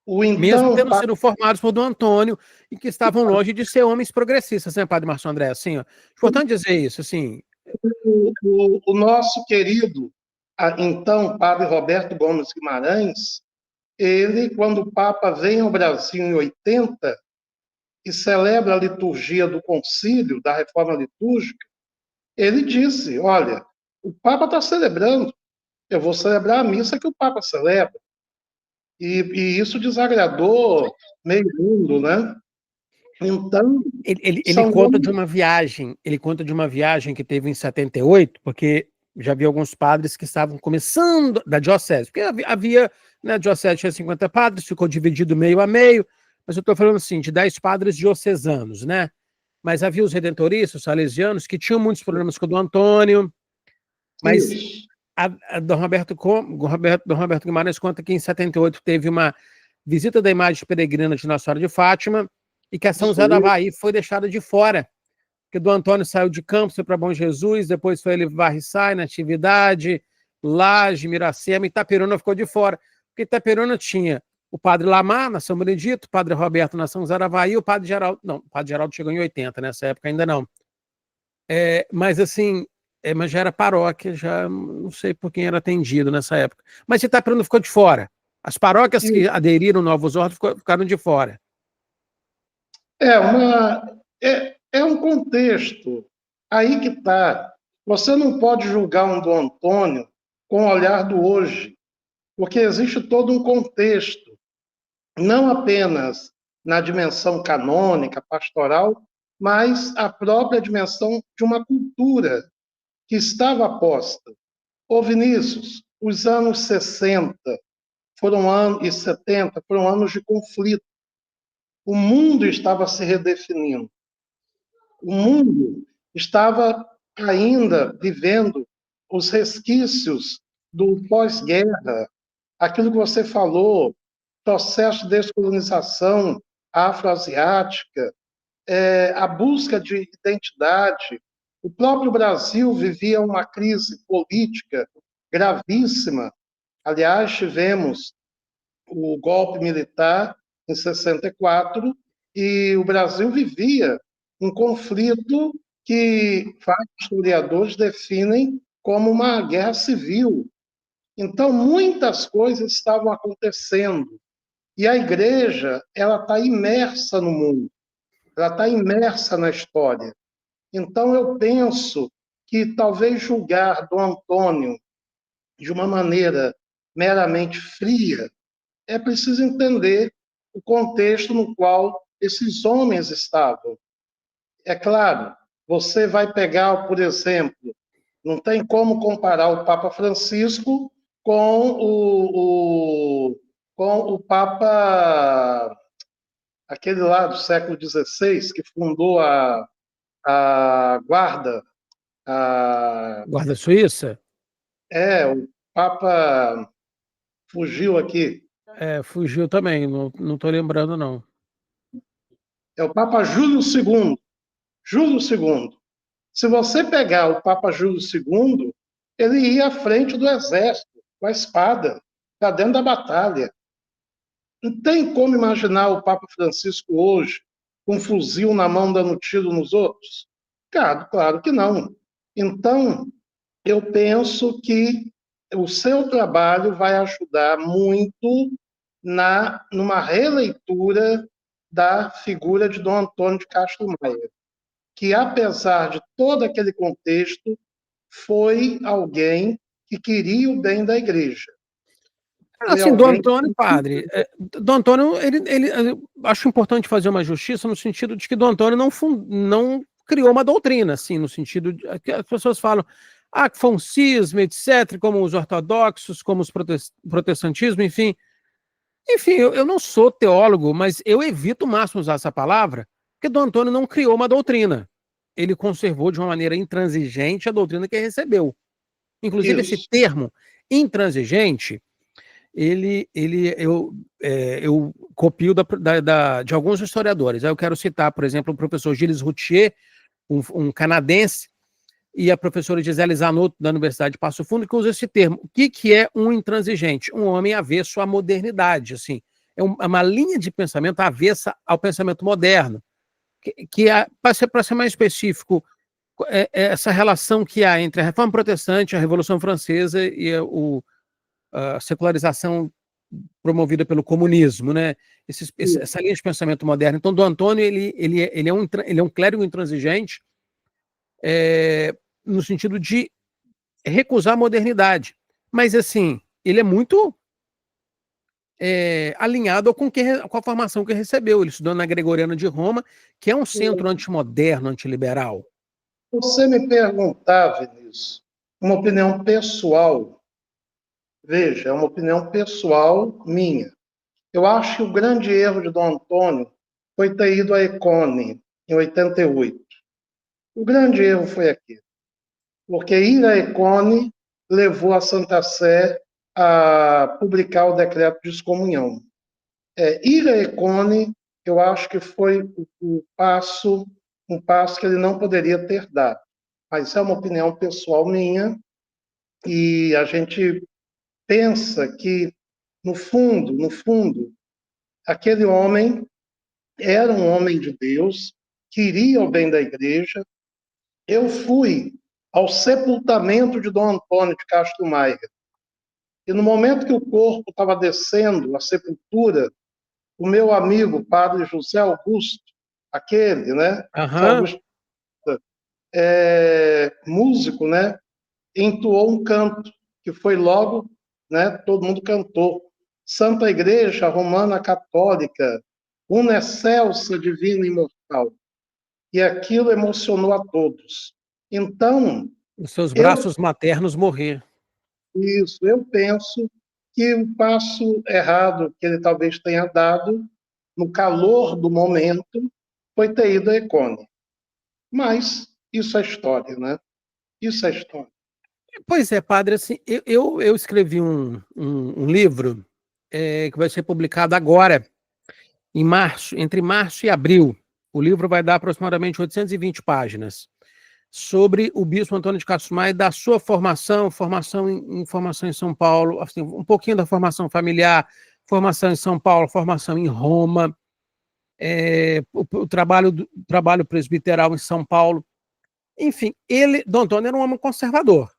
O Mesmo então, tendo sido formados por Dom Antônio e que estavam longe de ser homens progressistas, né, Padre Márcio André? Assim, ó, importante dizer isso, assim. o nosso querido, então, Padre Roberto Gomes Guimarães, ele, quando o Papa vem ao Brasil em 80 e celebra a liturgia do concílio, da reforma litúrgica, ele disse: olha, o Papa está celebrando, eu vou celebrar a missa que o Papa celebra. E isso desagradou meio mundo, né? Então, Ele são conta de homens. uma viagem, ele conta de uma viagem que teve em 78, porque já havia alguns padres que estavam começando da diocese, porque havia, né, a diocese tinha 50 padres, ficou dividido meio a meio, mas eu estou falando assim, de 10 padres diocesanos, né? Mas havia os redentoristas, os salesianos, que tinham muitos problemas com o Dom Antônio, mas Isso, a Dom Roberto Guimarães conta que em 78 teve uma visita da imagem peregrina de Nossa Senhora de Fátima e que a São José da isso, Bahia foi deixada de fora, porque Dom Antônio saiu de Campos, foi para Bom Jesus, depois foi ele Varriçai, Natividade, Laje, Miracema, Itaperuna ficou de fora, porque Itaperuna tinha o padre Lamar, na São Benedito, o padre Roberto na São José da Bahia, o padre Geraldo, não, o padre Geraldo chegou em 80, nessa época ainda não. Mas assim, mas já era paróquia, já não sei por quem era atendido nessa época. Mas Itaperuna ficou de fora. As paróquias que isso. aderiram novos ordens ficaram de fora. É um contexto. Aí que está. Você não pode julgar um Dom Antônio com o olhar do hoje, porque existe todo um contexto, não apenas na dimensão canônica, pastoral, mas a própria dimensão de uma cultura que estava posta. Ô Vinícius, os anos 60 e 70 foram anos de conflito. O mundo estava se redefinindo. O mundo estava ainda vivendo os resquícios do pós-guerra, aquilo que você falou, processo de descolonização afroasiática, a busca de identidade. O próprio Brasil vivia uma crise política gravíssima. Aliás, tivemos o golpe militar em 64 e o Brasil vivia um conflito que vários historiadores definem como uma guerra civil. Então, muitas coisas estavam acontecendo e a igreja ela está imersa no mundo, ela está imersa na história. Então, eu penso que talvez julgar Dom Antônio de uma maneira meramente fria é preciso entender o contexto no qual esses homens estavam. É claro, você vai pegar, por exemplo, não tem como comparar o Papa Francisco com com o Papa, aquele lá do século XVI, que fundou a Guarda. A, Guarda Suíça? o Papa fugiu aqui. Fugiu também, não estou lembrando, não. É o Papa Júlio II. Júlio II. Se você pegar o Papa Júlio II, ele ia à frente do exército, com a espada, para dentro da batalha. Não tem como imaginar o Papa Francisco hoje com um fuzil na mão dando tiro nos outros? Claro que não. Então, eu penso que o seu trabalho vai ajudar muito numa releitura da figura de Dom Antônio de Castro Maia, que, apesar de todo aquele contexto, foi alguém que queria o bem da igreja. Foi Assim, Dom alguém Antônio, padre, Dom Antônio, eu acho importante fazer uma justiça no sentido de que Dom Antônio não criou uma doutrina, assim, no sentido de que as pessoas falam, que foi um cisma, etc., como os ortodoxos, como os protestantismo, enfim. Enfim, eu não sou teólogo, mas eu evito o máximo usar essa palavra, porque Dom Antônio não criou uma doutrina. Ele conservou de uma maneira intransigente a doutrina que recebeu. Inclusive, esse isso. termo intransigente eu copio de alguns historiadores. Aí eu quero citar, por exemplo, o professor Gilles Routier, um canadense, e a professora Gisele Zanotto, da Universidade de Passo Fundo, que usa esse termo. O que é um intransigente? Um homem avesso à modernidade, assim. É uma linha de pensamento avessa ao pensamento moderno, para ser mais específico, essa relação que há entre a Reforma Protestante, a Revolução Francesa e a secularização promovida pelo comunismo, né? Essa linha de pensamento moderno. Então, do Antônio, ele é um clérigo intransigente, no sentido de recusar a modernidade. Mas, assim, ele é muito alinhado com a formação que recebeu. Ele estudou na Gregoriana de Roma, que é um centro antimoderno, antiliberal. Você me perguntar, Vinícius, uma opinião pessoal, veja, é uma opinião pessoal minha. Eu acho que o grande erro de Dom Antônio foi ter ido à Econe, em 88. O grande erro foi aqui, porque ir à Econe levou a Santa Sé a publicar o decreto de excomunhão. Ir à Econe, eu acho que foi um passo que ele não poderia ter dado. Mas é uma opinião pessoal minha, e a gente pensa que, no fundo, aquele homem era um homem de Deus, queria o bem da igreja. Eu fui ao sepultamento de Dom Antônio de Castro Maia, e no momento que o corpo estava descendo a sepultura, o meu amigo, padre José Augusto, aquele, né? José Aham. Augusto, músico, né? Entoou um canto, que foi logo, né? Todo mundo cantou. Santa Igreja Romana Católica, una excelsa divina imortal. E aquilo emocionou a todos. Então, Os seus eu braços maternos morrer. eu penso que o passo errado que ele talvez tenha dado, no calor do momento, foi ter ido à Econe. Mas isso é história, né? Isso é história. Pois é, padre, assim, eu escrevi um livro que vai ser publicado agora, em março, entre março e abril. O livro vai dar aproximadamente 820 páginas, sobre o bispo Antônio de Castro Maia, da sua formação em São Paulo, assim, um pouquinho da formação familiar, formação em São Paulo, formação em Roma, o trabalho presbiteral em São Paulo. Enfim, Dom Antônio era um homem conservador.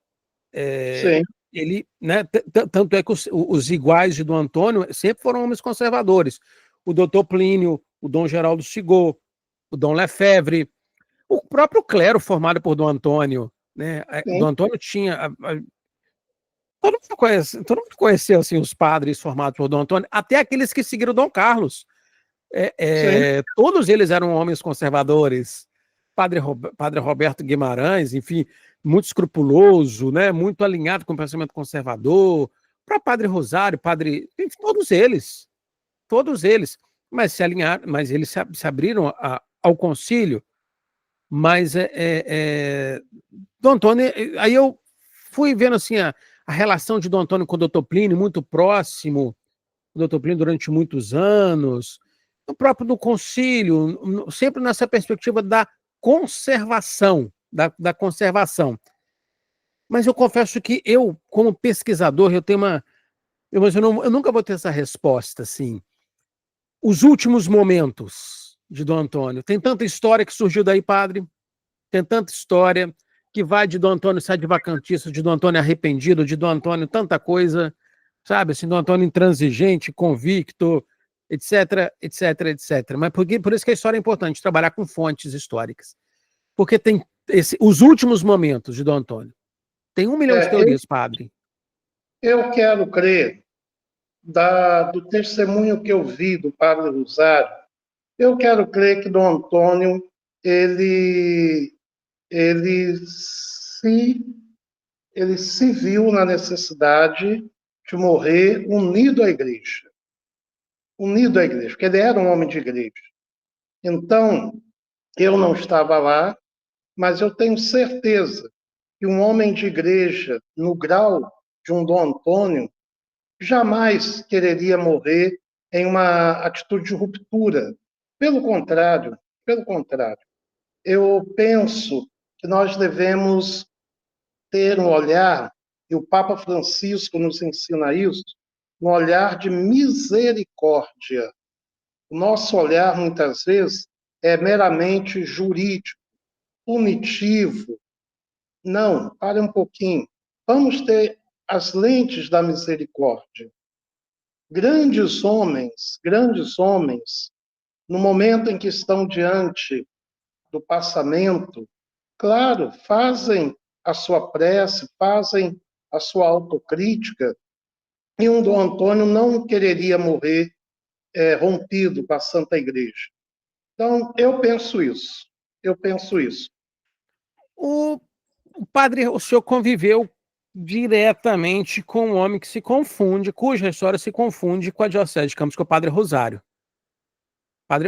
Sim, Ele, né, tanto é que os iguais de Dom Antônio sempre foram homens conservadores. O doutor Plínio, o Dom Geraldo Sigot, o Dom Lefebvre, o próprio clero formado por Dom Antônio, né? sim, Dom Antônio tinha. Todo mundo conheceu assim, os padres formados por Dom Antônio, até aqueles que seguiram Dom Carlos. sim, Todos eles eram homens conservadores. Padre Roberto Guimarães, enfim, muito escrupuloso, né? Muito alinhado com o pensamento conservador. Para Padre Rosário, enfim, todos eles. Mas se alinharam, mas eles se abriram ao concílio. Mas Dom Antônio, aí eu fui vendo assim a relação de Dom Antônio com o doutor Plínio, muito próximo, o doutor Plínio durante muitos anos, o próprio do concílio, sempre nessa perspectiva da conservação, da conservação. Mas eu confesso que eu, como pesquisador, eu tenho uma. Eu nunca vou ter essa resposta, assim. Os últimos momentos de Dom Antônio. Tem tanta história que surgiu daí, padre. Tem tanta história que vai de Dom Antônio sai de vacantista, de Dom Antônio arrependido, de Dom Antônio tanta coisa, sabe? Assim, Dom Antônio intransigente, convicto, etc, etc, etc. Mas por isso que a história é importante, trabalhar com fontes históricas. Porque tem os últimos momentos de Dom Antônio. Tem 1 milhão de é, eu, teorias, padre. eu quero crer, do testemunho que eu vi do Padre Rosário, eu quero crer que Dom Antônio, ele, ele se, ele se viu na necessidade de morrer unido à igreja, porque ele era um homem de igreja. Então, eu não estava lá, mas eu tenho certeza que um homem de igreja, no grau de um Dom Antônio, jamais quereria morrer em uma atitude de ruptura. Pelo contrário, eu penso que nós devemos ter um olhar, e o Papa Francisco nos ensina isso, um olhar de misericórdia. O nosso olhar, muitas vezes, é meramente jurídico, punitivo. Não, pare um pouquinho. Vamos ter as lentes da misericórdia. Grandes homens, no momento em que estão diante do passamento, claro, fazem a sua prece, fazem a sua autocrítica, e um Dom Antônio não quereria morrer rompido com a Santa Igreja. Então, eu penso isso. Eu penso isso. O padre, o senhor conviveu diretamente com um homem que se confunde, cuja história se confunde com a Diocese de Campos, que é o Padre Rosário.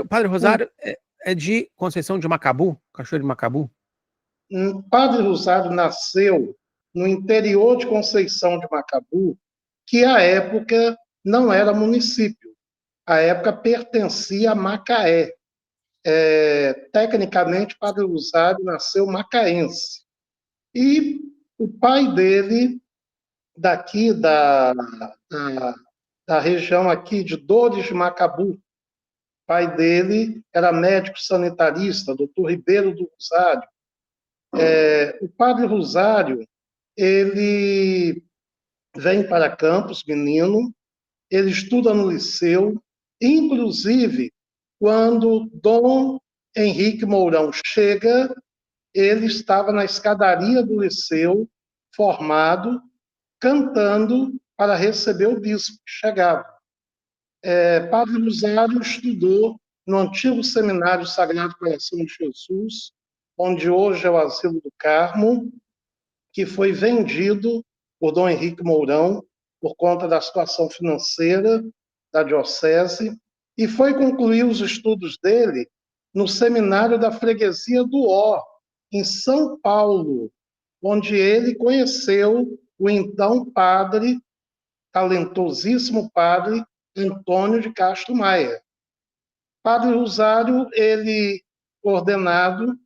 O Padre Rosário é de Conceição de Macabu, Cachoeira de Macabu? Padre Rosário nasceu no interior de Conceição de Macabu, que à época não era município. À época pertencia a Macaé. Tecnicamente, Padre Rosário nasceu macaense. E o pai dele, daqui da região aqui de Dores de Macabu, o pai dele era médico sanitarista, doutor Ribeiro do Rosário. O Padre Rosário, ele vem para Campos, menino, ele estuda no liceu, inclusive, quando Dom Henrique Mourão chega, ele estava na escadaria do liceu, formado, cantando para receber o bispo que chegava. Padre Rosário estudou no antigo Seminário Sagrado Coração de Jesus, onde hoje é o Asilo do Carmo, que foi vendido por Dom Henrique Mourão por conta da situação financeira da diocese, e foi concluir os estudos dele no Seminário da Freguesia do Ó, em São Paulo, onde ele conheceu o então padre, talentosíssimo padre, Antônio de Castro Maia. Padre Rosário, ele ordenado,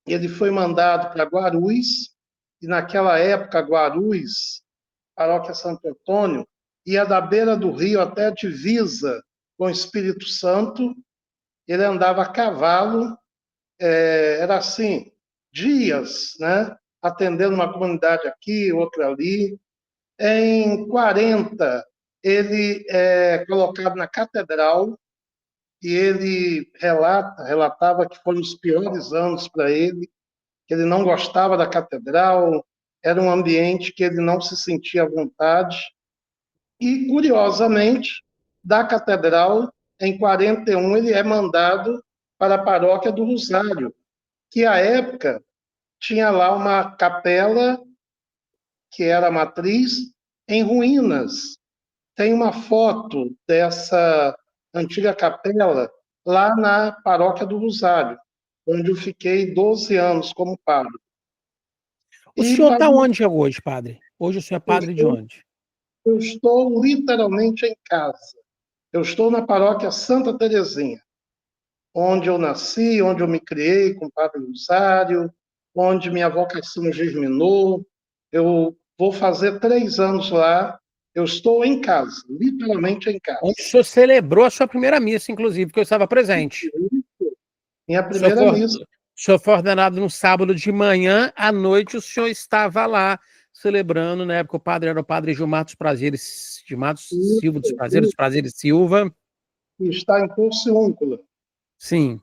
ele foi mandado para Guarulhos, e naquela época, Guarulhos, paróquia Santo Antônio, ia da beira do rio até a divisa com o Espírito Santo. Ele andava a cavalo, era assim, dias, né? Atendendo uma comunidade aqui, outra ali. Em 40, ele é colocado na catedral, e ele relatava que foram os piores anos para ele, que ele não gostava da catedral, era um ambiente que ele não se sentia à vontade. E, curiosamente, da catedral, em 41, ele é mandado para a paróquia do Rosário, que, à época, tinha lá uma capela, que era a matriz, em ruínas. Tem uma foto dessa antiga capela lá na paróquia do Rosário, onde eu fiquei 12 anos como padre. O senhor está onde hoje, padre? Hoje o senhor é padre de onde? Eu estou literalmente em casa. Eu estou na paróquia Santa Terezinha, onde eu nasci, onde eu me criei com o Padre Rosário, onde minha vocação germinou. Eu vou fazer 3 anos lá. Eu estou em casa, literalmente em casa. Onde o senhor celebrou a sua primeira missa, inclusive, porque eu estava presente. Minha primeira missa. O senhor foi ordenado no sábado de manhã, à noite o senhor estava lá celebrando. Na época o padre era o padre Gilmar dos Prazeres, Silva dos Prazeres Silva. Está em Porciúncula. Sim.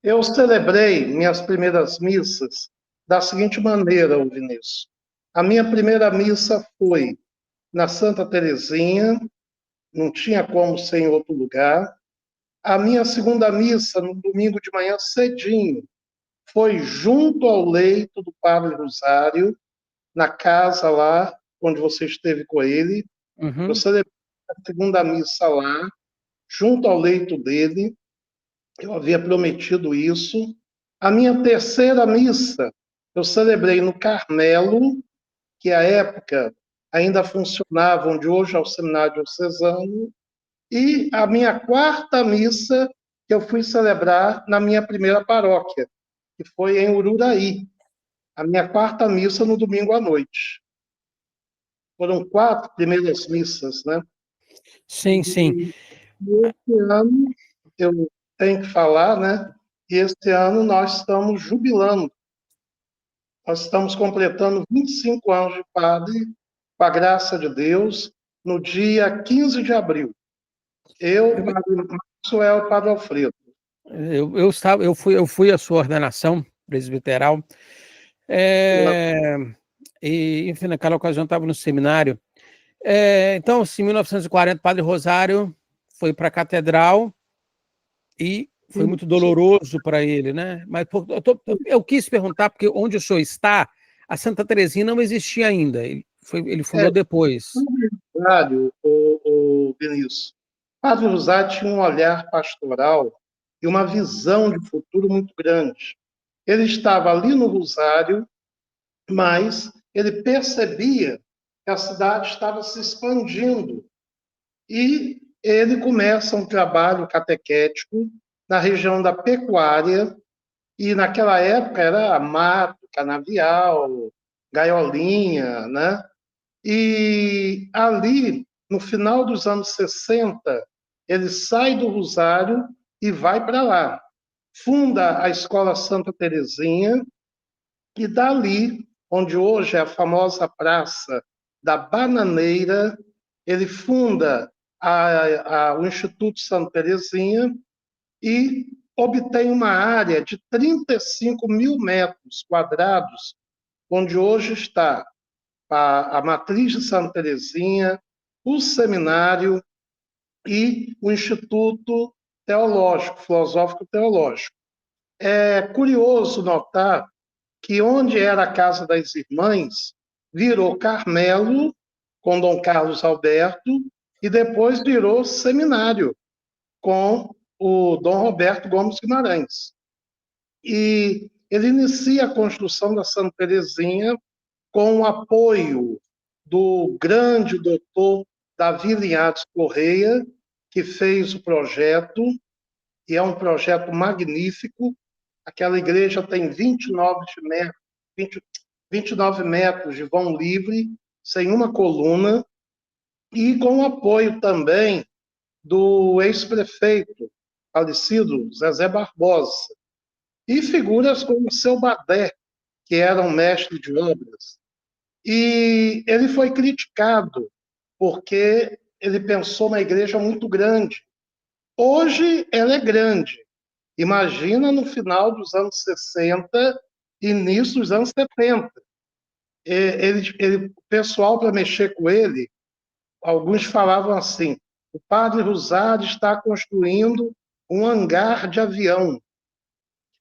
Eu celebrei minhas primeiras missas da seguinte maneira, Vinícius. A minha primeira missa foi na Santa Terezinha, não tinha como ser em outro lugar. A minha segunda missa, no domingo de manhã cedinho, foi junto ao leito do Padre Rosário, na casa lá onde você esteve com ele. Uhum. Eu celebrei a segunda missa lá, junto ao leito dele. Eu havia prometido isso. A minha terceira missa, eu celebrei no Carmelo, que à época ainda funcionava, onde hoje é o Seminário Diocesano. E a minha quarta missa, que eu fui celebrar na minha primeira paróquia, que foi em Ururaí. A minha quarta missa no domingo à noite. Foram 4 primeiras missas, né? Sim, sim. E esse ano, eu tenho que falar, né? E esse ano nós estamos jubilando. Nós estamos completando 25 anos de padre, com a graça de Deus, no dia 15 de abril. Eu, padre Maxwell, padre Alfredo. Eu fui à sua ordenação presbiteral. E, enfim, naquela ocasião eu estava no seminário. Então, assim, em 1940, Padre Rosário foi para a catedral e foi muito doloroso para ele, né? Mas eu quis perguntar, porque onde o senhor está, a Santa Teresinha não existia ainda. Ele fundou depois. Rosário, o Vinícius, Padre Rosário tinha um olhar pastoral e uma visão de futuro muito grande. Ele estava ali no Rosário, mas ele percebia que a cidade estava se expandindo e ele começa um trabalho catequético na região da pecuária, e naquela época era mato, canavial, gaiolinha, né? E ali, no final dos anos 60, ele sai do Rosário e vai para lá. Funda a Escola Santa Teresinha e dali, onde hoje é a famosa Praça da Bananeira, ele funda o Instituto Santa Teresinha e obtém uma área de 35 mil metros quadrados, onde hoje está a matriz de Santa Teresinha, o seminário e o Instituto Teológico, Filosófico Teológico. É curioso notar que onde era a Casa das Irmãs, virou Carmelo, com Dom Carlos Alberto, e depois virou seminário, com o Dom Roberto Gomes Guimarães. E ele inicia a construção da Santa Teresinha com o apoio do grande doutor Davi Linhares Correia, que fez o projeto, e é um projeto magnífico. Aquela igreja tem 29 metros de vão livre, sem uma coluna, e com o apoio também do ex-prefeito falecido Zezé Barbosa, e figuras como Seu Badé, que era um mestre de obras. E ele foi criticado porque ele pensou uma igreja muito grande. Hoje ela é grande. Imagina no final dos anos 60, início dos anos 70. O pessoal, para mexer com ele, alguns falavam assim: o Padre Rosário está construindo um hangar de avião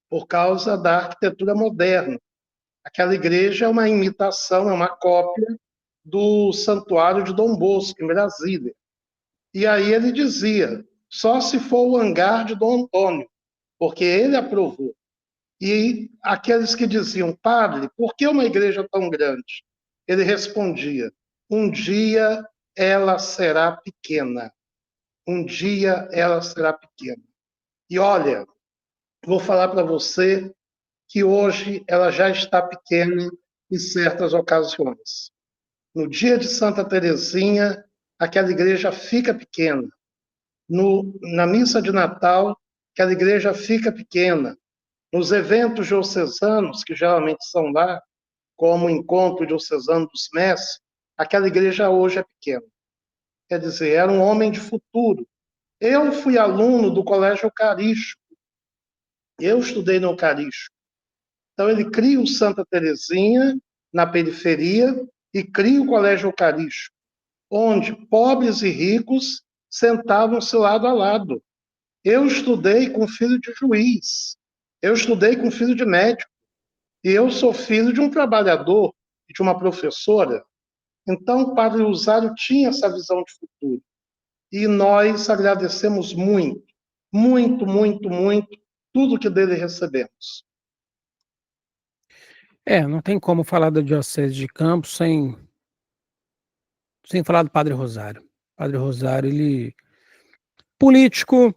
por causa da arquitetura moderna. Aquela igreja é uma imitação, é uma cópia do Santuário de Dom Bosco, em Brasília. E aí ele dizia: só se for o hangar de Dom Antônio, porque ele aprovou. E aqueles que diziam: padre, por que uma igreja tão grande? Ele respondia: um dia ela será pequena. Um dia ela será pequena. E olha, vou falar para você que hoje ela já está pequena em certas ocasiões. No dia de Santa Teresinha, aquela igreja fica pequena. Na missa de Natal, aquela igreja fica pequena. Nos eventos diocesanos, que geralmente são lá, como o Encontro Diocesano dos Mestres, aquela igreja hoje é pequena. Quer dizer, era um homem de futuro. Eu fui aluno do Colégio Eucarístico. Eu estudei no Eucarístico. Então, ele cria o Santa Teresinha na periferia e cria o Colégio Eucarístico, onde pobres e ricos sentavam-se lado a lado. Eu estudei com filho de juiz, eu estudei com filho de médico, e eu sou filho de um trabalhador e de uma professora. Então, o Padre Rosário tinha essa visão de futuro. E nós agradecemos muito, muito, muito, muito, tudo que dele recebemos. Não tem como falar da Diocese de Campos sem falar do Padre Rosário. Padre Rosário, ele político,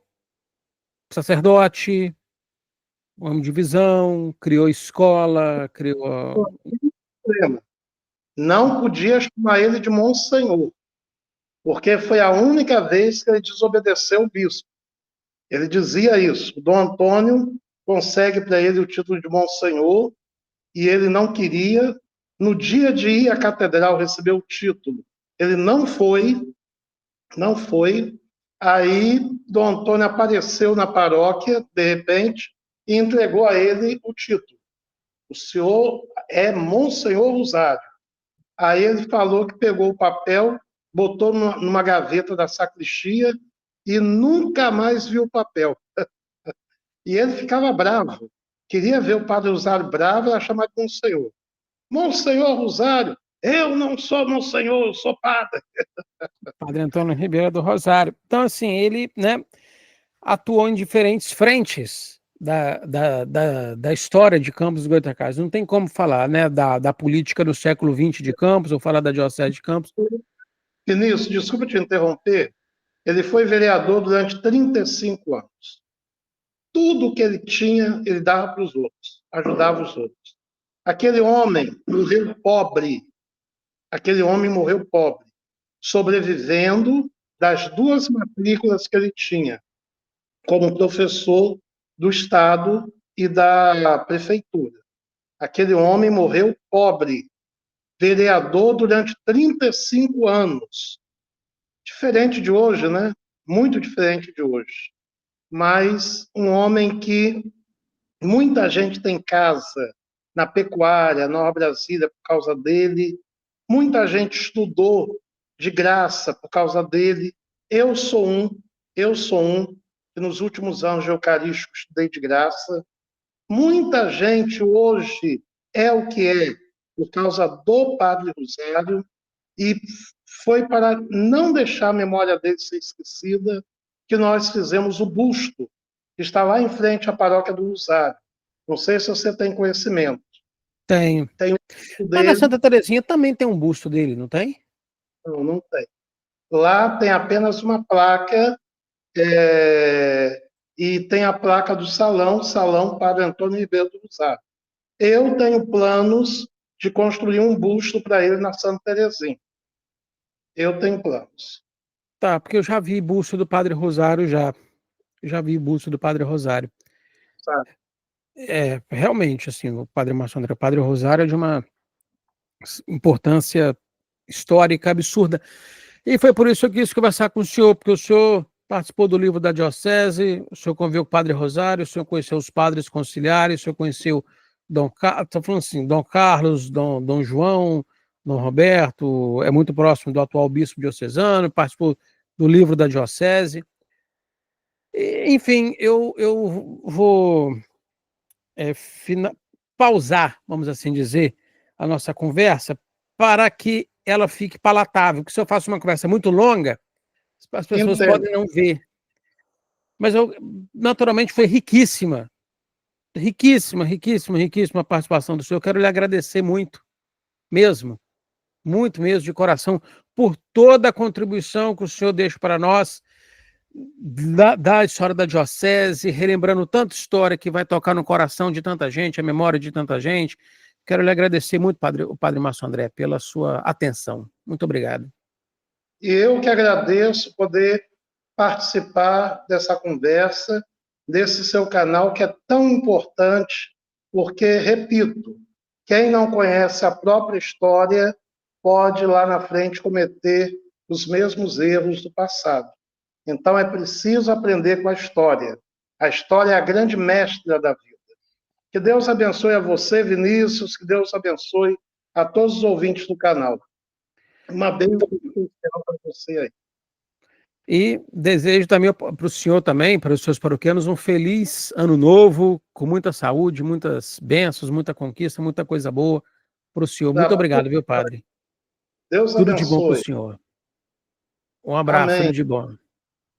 sacerdote, homem de visão, criou escola, criou. Não podia chamar ele de Monsenhor, porque foi a única vez que ele desobedeceu o bispo. Ele dizia isso. O Dom Antônio consegue para ele o título de Monsenhor e ele não queria. No dia de ir à catedral receber o título, ele não foi. Aí Dom Antônio apareceu na paróquia, de repente, e entregou a ele o título. O senhor é Monsenhor Rosário. Aí ele falou que pegou o papel, botou numa gaveta da sacristia e nunca mais viu o papel. E ele ficava bravo. Queria ver o padre Rosário bravo, era chamado de Monsenhor. Monsenhor Rosário, eu não sou Monsenhor, eu sou padre. Padre Antônio Ribeiro do Rosário. Então, assim, ele, né, atuou em diferentes frentes da história de Campos do Goytacazes. Não tem como falar, né, da política do século XX de Campos, ou falar da Diocese de Campos. Vinícius, desculpa te interromper, ele foi vereador durante 35 anos. Tudo que ele tinha, ele dava para os outros, ajudava os outros. Aquele homem morreu pobre. Aquele homem morreu pobre, sobrevivendo das 2 matrículas que ele tinha, como professor do Estado e da prefeitura. Aquele homem morreu pobre, vereador durante 35 anos. Diferente de hoje, né? Muito diferente de hoje. Mas um homem que muita gente tem casa na pecuária, na Nova Brasília, por causa dele. Muita gente estudou de graça por causa dele. Eu sou um que nos últimos anos de Eucarístico estudei de graça. Muita gente hoje é o que é por causa do Padre Rosário, e foi para não deixar a memória dele ser esquecida que nós fizemos o busto, que está lá em frente à paróquia do Rosário. Não sei se você tem conhecimento. Tem. Tem um busto Mas na dele. Santa Terezinha também tem um busto dele, não tem? Não, não tem. Lá tem apenas uma placa, e tem a placa do Salão Padre Antônio Ribeiro do Rosário. Eu tenho planos de construir um busto para ele na Santa Terezinha. Eu tenho planos. Tá, porque eu já vi busto do Padre Rosário já. Já vi busto do Padre Rosário. Sabe? Realmente, assim, o Padre Márcio André, o Padre Rosário é de uma importância histórica absurda. E foi por isso que eu quis conversar com o senhor, porque o senhor participou do livro da Diocese, o senhor conviveu com o Padre Rosário, o senhor conheceu os padres conciliares, o senhor conheceu tô falando assim, Dom Carlos, Dom João, Dom Roberto, é muito próximo do atual bispo diocesano, participou do livro da Diocese. Enfim, eu vou pausar, vamos assim dizer, a nossa conversa para que ela fique palatável, porque se eu faço uma conversa muito longa, as pessoas Entendo. podem não ver. Mas naturalmente foi riquíssima, riquíssima, riquíssima, riquíssima a participação do senhor. Eu quero lhe agradecer muito, mesmo, muito mesmo, de coração, por toda a contribuição que o senhor deixa para nós, da história da Diocese, relembrando tanta história que vai tocar no coração de tanta gente, a memória de tanta gente. Quero lhe agradecer muito, o Padre Márcio André, pela sua atenção. Muito obrigado. E eu que agradeço poder participar dessa conversa, desse seu canal que é tão importante, porque, repito, quem não conhece a própria história pode lá na frente cometer os mesmos erros do passado. Então é preciso aprender com a história. A história é a grande mestra da vida. Que Deus abençoe a você, Vinícius, que Deus abençoe a todos os ouvintes do canal. Uma bênção especial para você aí. E desejo também para o senhor também, para os seus paroquianos, um feliz ano novo, com muita saúde, muitas bênçãos, muita conquista, muita coisa boa para o senhor. Muito obrigado, viu, padre? Deus Tudo de bom para o abençoe. senhor. Um abraço, Amém. tudo de bom.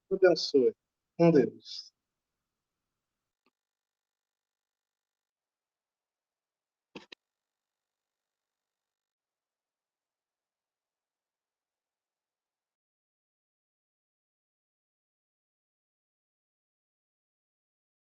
Deus abençoe. Com Deus.